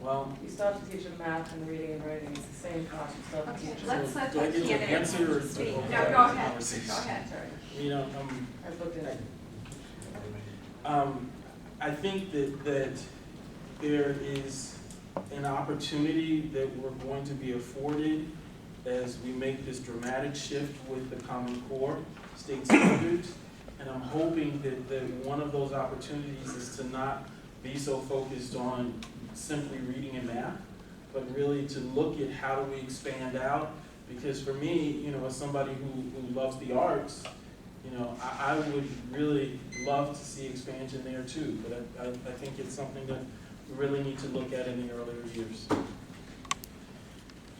Well, You still have to teach them math and reading and writing, it's the same cost, you still have to teach them. Let's let do I the get to candidates answer or speak. to No, open go up the ahead, conversation? go ahead. Sorry, You know, I've looked at it. I think that there is an opportunity that we're going to be afforded as we make this dramatic shift with the Common Core state standards. And I'm hoping that one of those opportunities is to not be so focused on simply reading and math, but really to look at how do we expand out. Because for me, you know, as somebody who loves the arts, you know, I would really love to see expansion there too. But I think it's something that we really need to look at in the earlier years.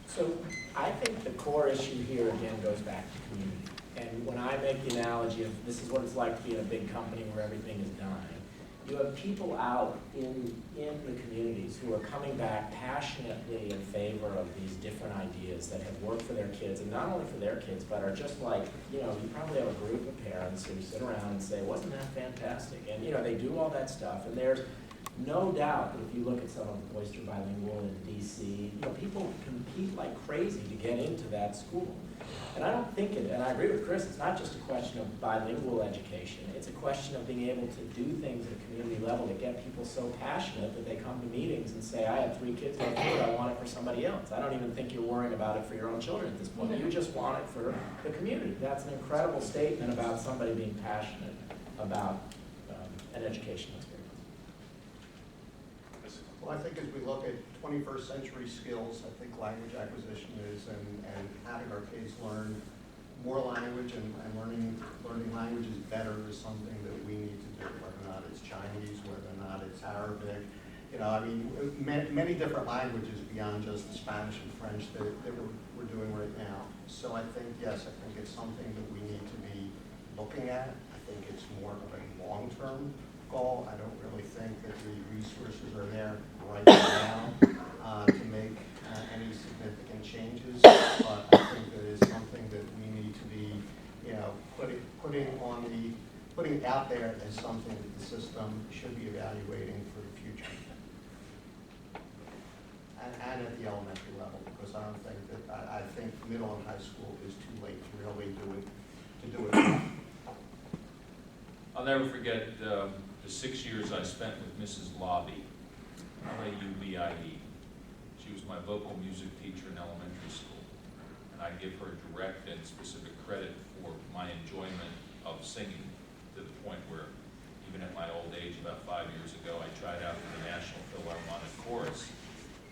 So I think the core issue here again goes back to community. And when I make the analogy of this is what it's like to be in a big company where everything is dying, you have people out in the communities who are coming back passionately in favor of these different ideas that have worked for their kids, and not only for their kids, but are just like, you know, you probably have a group of parents who sit around and say, wasn't that fantastic? And, you know, they do all that stuff, and there's no doubt that if you look at some of the Oyster Bilingual in DC, you know, people compete like crazy to get into that school. And I don't think it, and I agree with Chris, it's not just a question of bilingual education, it's a question of being able to do things at a community level that get people so passionate that they come to meetings and say, I have 3 kids going through it, I want it for somebody else. I don't even think you're worrying about it for your own children at this point, you just want it for the community. That's an incredible statement about somebody being passionate about an educational experience. Well, I think as we look at 21st century skills, I think language acquisition is, and having our kids learn more language and learning languages better is something that we need to do, whether or not it's Chinese, whether or not it's Arabic. You know, I mean, many different languages beyond just the Spanish and French that we're doing right now. So I think, yes, I think it's something that we need to be looking at. I think it's more of a long-term goal. I don't really think that the resources are there right now to make any significant changes, but I think that is something that we need to be, you know, putting out there as something that the system should be evaluating for the future, and at the elementary level, because I don't think that I think middle and high school is too late to really do it. I'll never forget the 6 years I spent with Mrs. Lobby, L-A-U-B-I-E. She was my vocal music teacher in elementary school. And I give her direct and specific credit for my enjoyment of singing, to the point where even at my old age, about 5 years ago, I tried out for the National Philharmonic Chorus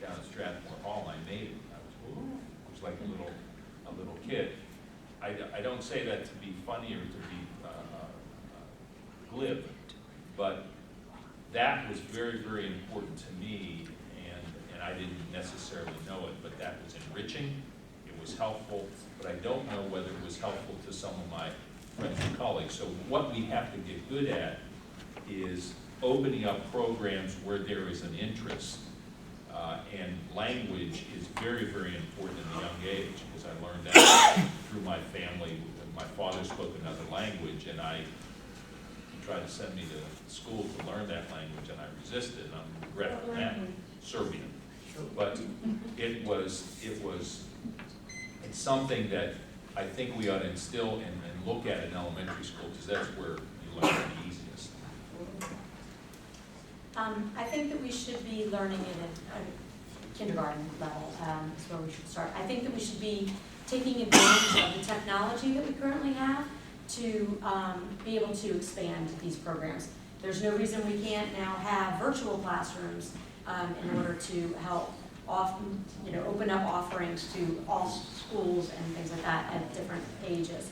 down at Strathmore Hall. I made it. I was like a little kid. I don't say that to be funny or to be glib, but that was very, very important to me, and I didn't necessarily know it, but that was enriching, it was helpful, but I don't know whether it was helpful to some of my friends and colleagues. So what we have to get good at is opening up programs where there is an interest, and language is very, very important in a young age, because I learned that through my family. My father spoke another language, and he tried to send me to school to learn that language, and I resisted, and I'm regretful now. Serbian. But it's something that I think we ought to instill and look at in elementary school, because that's where you learn the easiest. I think that we should be learning at a kindergarten level, is where we should start. I think that we should be taking advantage of the technology that we currently have to be able to expand these programs. There's no reason we can't now have virtual classrooms in order to help open up offerings to all schools and things like that at different ages.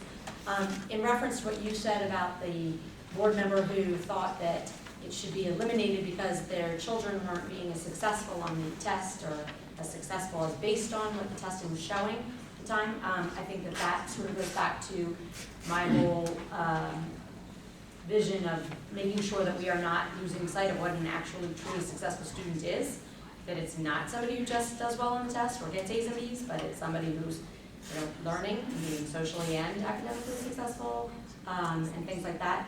In reference to what you said about the board member who thought that it should be eliminated because their children weren't being as successful on the test or as successful as based on what the testing was showing at the time. I think that that sort of goes back to my whole vision of making sure that we are not losing sight of what an actually truly successful student is, that it's not somebody who just does well on the test or gets A's and B's, but it's somebody who's learning and being socially and academically successful, and things like that.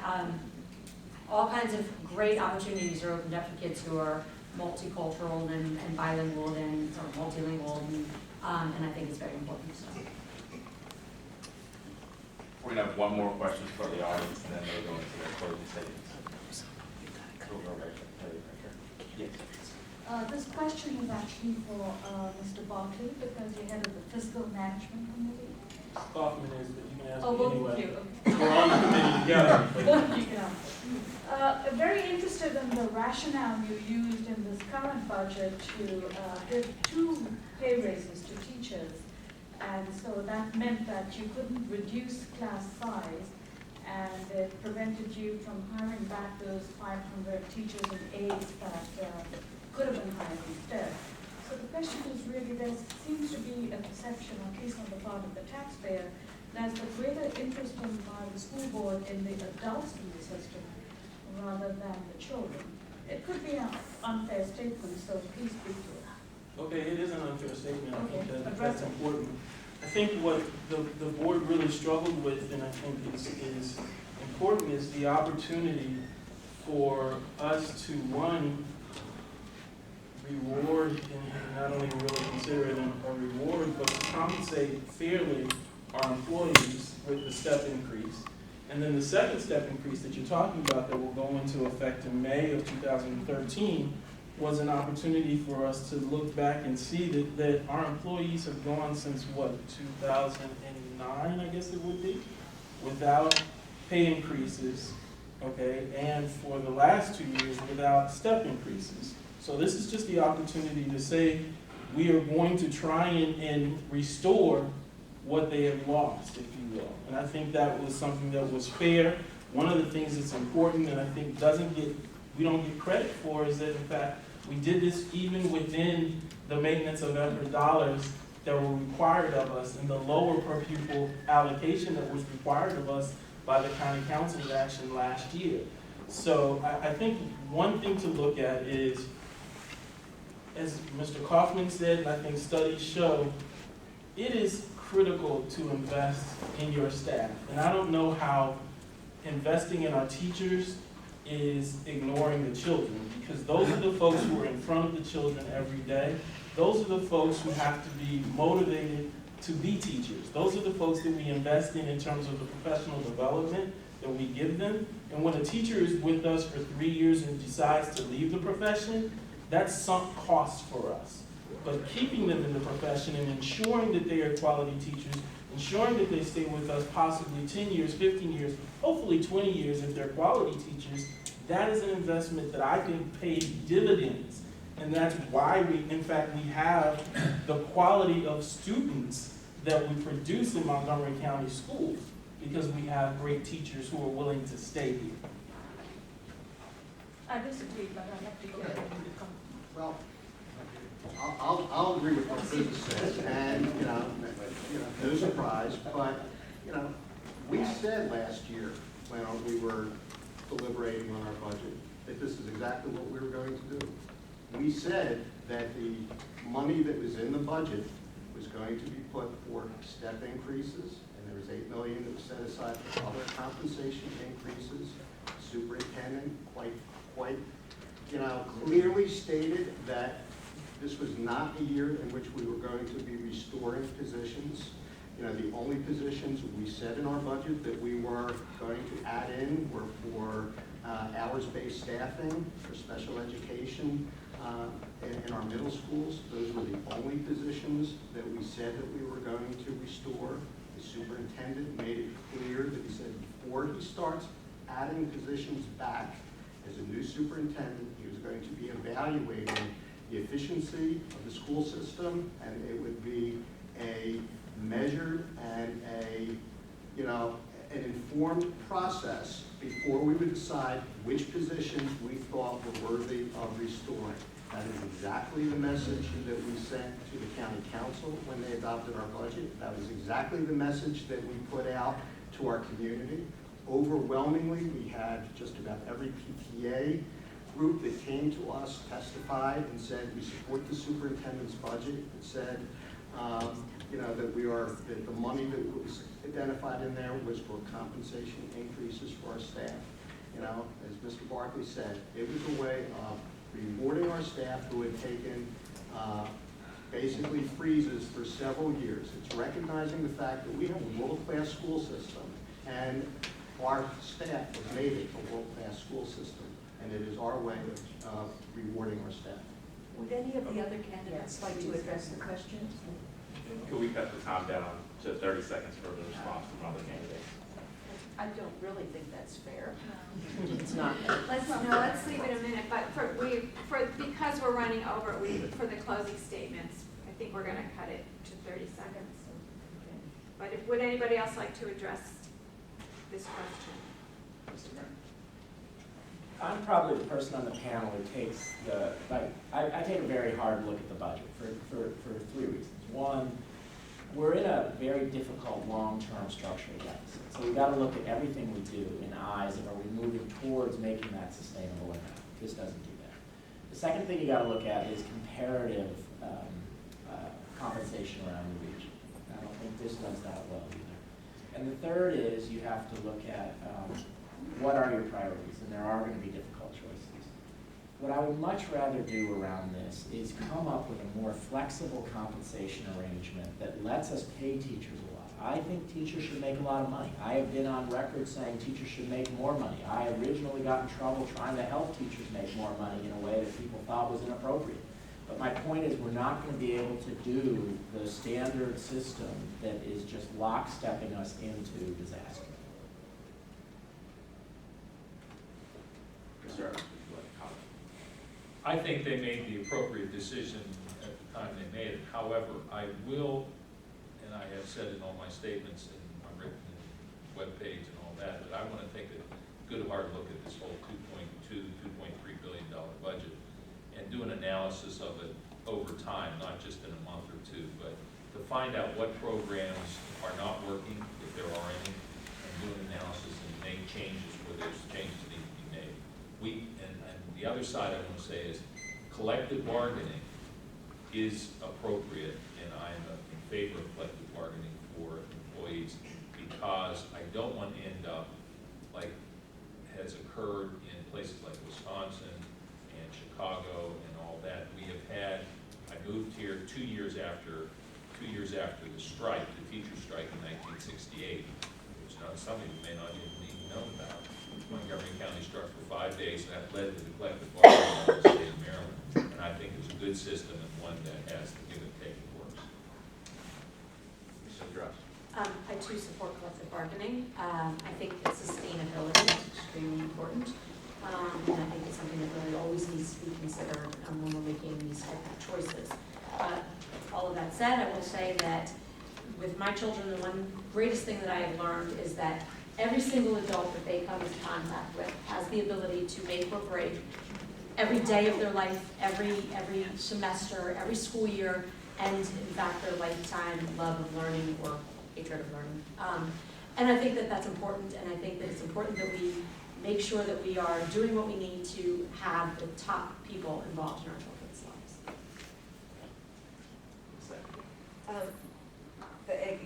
All kinds of great opportunities are opened up for kids who are multicultural and bilingual and or multilingual, and I think it's very important. So. We're gonna have one more question for the audience, and then they'll go into their closing statements. Yes. This question is actually for Mr. Barkley, because you're head of the fiscal management committee. Kaufman is, but you can ask Oh, me both anyway. of you. We're on the committee together. Both of you can answer. Very interested in the rationale you used in this current budget to give 2 pay raises to teachers. And so that meant that you couldn't reduce class size, and it prevented you from hiring back those 500 teachers and aides that could have been hired instead. So the question is really, there seems to be a perception, at least on the part of the taxpayer, there's a greater interest by the school board in the adult school system rather than the children. It could be an unfair statement, so please speak to it. Okay, it is an unfair statement. I think Okay, that's important. I think what the board really struggled with, and I think is important, is the opportunity for us to, one, reward, and I don't even really consider it a reward, but to compensate fairly our employees with the step increase. And then the second step increase that you're talking about that will go into effect in May of 2013 was an opportunity for us to look back and see that our employees have gone since, what, 2009, I guess it would be, without pay increases, okay, and for the last 2 years without step increases. So this is just the opportunity to say we are going to try and restore what they have lost, if you will. And I think that was something that was fair. One of the things that's important and I think we don't get credit for is that, in fact, we did this even within the maintenance of effort dollars that were required of us and the lower per pupil allocation that was required of us by the county council's action last year. So I think one thing to look at is, as Mr. Kaufman said, and I think studies show, it is critical to invest in your staff. And I don't know how investing in our teachers is ignoring the children, because those are the folks who are in front of the children every day. Those are the folks who have to be motivated to be teachers. Those are the folks that we invest in terms of the professional development that we give them. And when a teacher is with us for 3 years and decides to leave the profession, that's sunk cost for us. But keeping them in the profession and ensuring that they are quality teachers, ensuring that they stay with us possibly 10 years, 15 years, hopefully 20 years if they're quality teachers, that is an investment that I think pays dividends. And that's why in fact, we have the quality of students that we produce in Montgomery County schools, because we have great teachers who are willing to stay here. I disagree, but I'd like to hear it. Well, I'll agree with what Chris says, and, no surprise, but, we said last year when we were deliberating on our budget that this is exactly what we were going to do. We said that the money that was in the budget was going to be put for step increases, and there was $8 million that was set aside for other compensation increases. Superintendent quite clearly stated that this was not a year in which we were going to be restoring positions. The only positions we said in our budget that we were going to add in were for hours-based staffing, for special education in our middle schools. Those were the only positions that we said that we were going to restore. The superintendent made it clear that he said before he starts adding positions back as a new superintendent, he was going to be evaluating the efficiency of the school system, and it would be a measured and an informed process before we would decide which positions we thought were worthy of restoring. That is exactly the message that we sent to the county council when they adopted our budget. That was exactly the message that we put out to our community. Overwhelmingly, we had just about every PTA group that came to us testified and said, we support the superintendent's budget. It said, that the money that was identified in there was for compensation increases for our staff. As Mr. Barkley said, it was a way of rewarding our staff who had taken basically freezes for several years. It's recognizing the fact that we have a world-class school system, and our staff has made it a world-class school system, and it is our way of rewarding our staff. Would any of the other candidates like to address the question? Could we cut the time down to 30 seconds for the response from other candidates? I don't really think that's fair. It's not. Let's leave it a minute, but because we're running over, for the closing statements, I think we're gonna cut it to 30 seconds. But would anybody else like to address this question? Mr. Mayor? I'm probably the person on the panel who takes I take a very hard look at the budget for 3 reasons. One, we're in a very difficult long-term structural deficit. So we've got to look at everything we do in eyes of, are we moving towards making that sustainable or not? This doesn't do that. The second thing you got to look at is comparative compensation around the region. I don't think this does that well either. And the third is you have to look at what are your priorities, and there are going to be difficult choices. What I would much rather do around this is come up with a more flexible compensation arrangement that lets us pay teachers a lot. I think teachers should make a lot of money. I have been on record saying teachers should make more money. I originally got in trouble trying to help teachers make more money in a way that people thought was inappropriate. But my point is, we're not going to be able to do the standard system that is just lockstepping us into disaster. Mr. Evans, would you like to comment? I think they made the appropriate decision at the time they made it. However, I will, and I have said in all my statements and my written webpage and all that, I want to take a good hard look at this whole $2.3 billion budget and do an analysis of it over time, not just in a month or two, but to find out what programs are not working, if there are any, and do an analysis and make changes where there's changes that need to be made. And the other side I want to say is collective bargaining is appropriate, and I am in favor of collective bargaining for employees because I don't want to end up like has occurred in places like Wisconsin and Chicago and all that. I moved here 2 years after the strike, the teacher strike in 1968, which some of you may not even know about. Montgomery County struck for 5 days, and that led to the collective bargaining in the state of Maryland. And I think it's a good system and one that has the give and take that works. Mr. Drost. I too support collective bargaining. I think that sustainability is extremely important. And I think it's something that really always needs to be considered when we're making these type of choices. All of that said, I will say that with my children, the one greatest thing that I have learned is that every single adult that they come into contact with has the ability to make or break every day of their life, every semester, every school year, and in fact their lifetime love of learning or hatred of learning. And I think that that's important, and I think that it's important that we make sure that we are doing what we need to have the top people involved in our children's lives.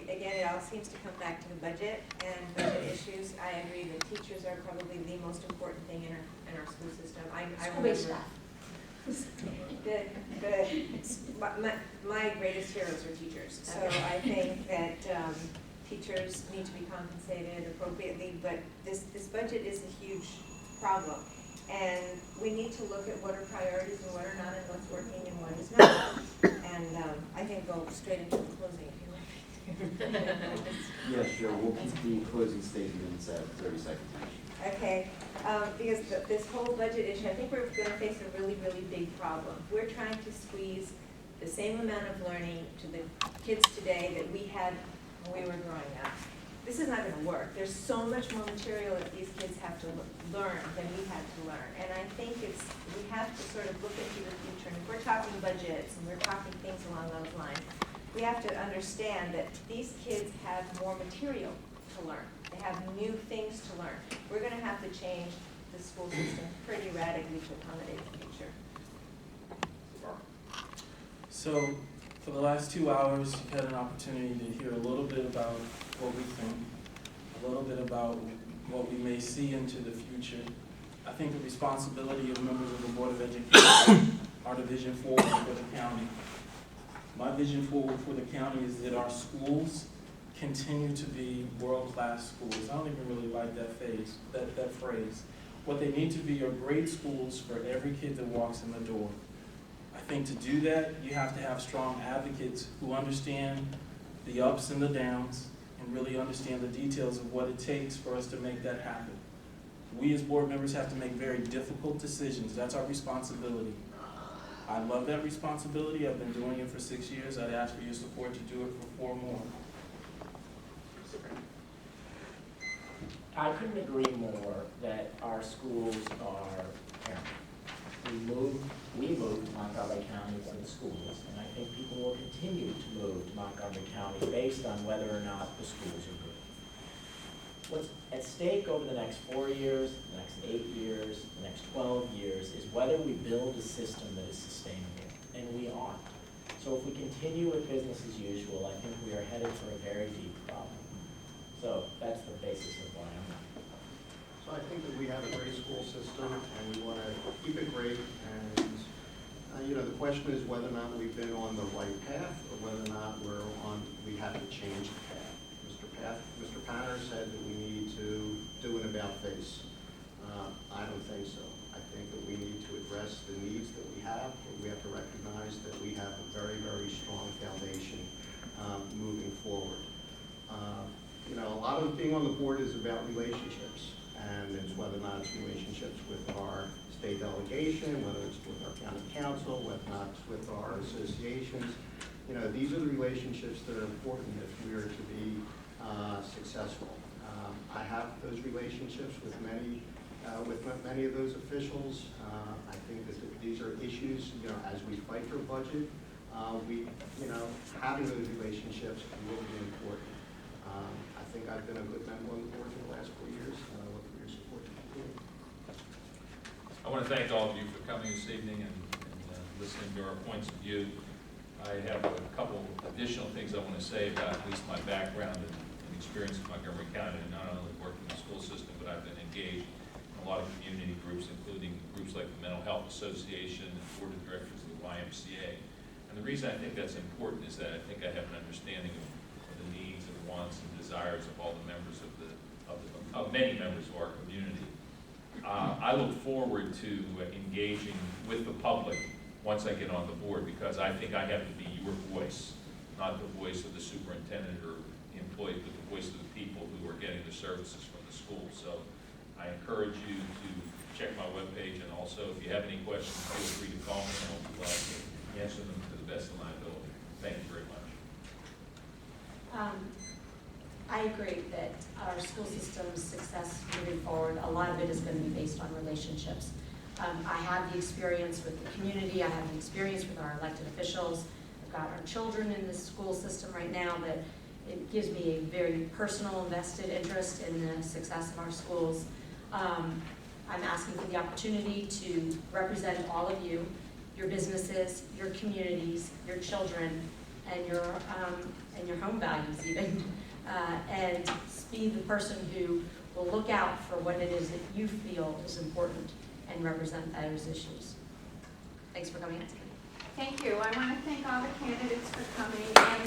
Again, it all seems to come back to the budget and budget issues. I agree that teachers are probably the most important thing in our school system. School-based staff. My greatest heroes are teachers. So I think that teachers need to be compensated appropriately, but this budget is a huge problem. And we need to look at what are priorities and what are not, and what's working and what is not. And I can go straight into the closing if you like. Yeah, sure, we'll keep the closing statements at 30 seconds. Okay, because this whole budget issue, I think we're going to face a really, really big problem. We're trying to squeeze the same amount of learning to the kids today that we had when we were growing up. this is not gonna work. There's so much more material that these kids have to learn than we had to learn. And I think we have to sort of look into the future, and if we're talking budgets and we're talking things along those lines, we have to understand that these kids have more material to learn. They have new things to learn. We're gonna have to change the school system pretty radically to accommodate the future. So, for the last 2 hours, you've had an opportunity to hear a little bit about what we think, a little bit about what we may see into the future. I think the responsibility of members of the Board of Education are to vision forward for the county. My vision forward for the county is that our schools continue to be world-class schools. I don't even really like that phrase. What they need to be are great schools for every kid that walks in the door. I think to do that, you have to have strong advocates who understand the ups and the downs and really understand the details of what it takes for us to make that happen. We as board members have to make very difficult decisions. That's our responsibility. I love that responsibility. I've been doing it for 6 years. I'd ask for your support to do it for 4 more. I couldn't agree more that our schools are paramount. We moved Montgomery County to the schools, and I think people will continue to move to Montgomery County based on whether or not the schools are good. What's at stake over the next 4 years, the next 8 years, the next 12 years is whether we build a system that is sustainable, and we aren't. So if we continue with business as usual, I think we are headed for a very deep problem. So that's the basis of why I'm not. So I think that we have a great school system, and we want to keep it great. And the question is whether or not we've been on the right path, or whether or not we have to change the path. Mr. Panner said that we need to do an about face. I don't think so. I think that we need to address the needs that we have. We have to recognize that we have a very, very strong foundation moving forward. A lot of being on the board is about relationships, and it's whether or not it's relationships with our state delegation, whether it's with our county council, whether or not it's with our associations. These are the relationships that are important if we are to be successful. I have those relationships with many of those officials. I think that these are issues, as we fight for budget, having those relationships will be important. I think I've been a good member on the board for the last 4 years, and I look for your support to continue. I want to thank all of you for coming this evening and listening to our points of view. I have a couple additional things I want to say about at least my background and experience in Montgomery County. And not only worked in the school system, but I've been engaged in a lot of community groups, including groups like the Mental Health Association and Board of Directors of the YMCA. And the reason I think that's important is that I think I have an understanding of the needs and wants and desires of all the members of many members of our community. I look forward to engaging with the public once I get on the board, because I think I have to be your voice, not the voice of the superintendent or the employee, but the voice of the people who are getting the services from the school. So I encourage you to check my webpage, and also if you have any questions, feel free to call me, and I'll be glad to answer them to the best of my ability. Thank you very much. I agree that our school system's success moving forward, a lot of it is going to be based on relationships. I have the experience with the community, I have the experience with our elected officials. I've got our children in the school system right now, that it gives me a very personal vested interest in the success of our schools. I'm asking for the opportunity to represent all of you, your businesses, your communities, your children, and your home values even. And be the person who will look out for what it is that you feel is important and represent those issues. Thanks for coming out today. Thank you. I want to thank all the candidates for coming, and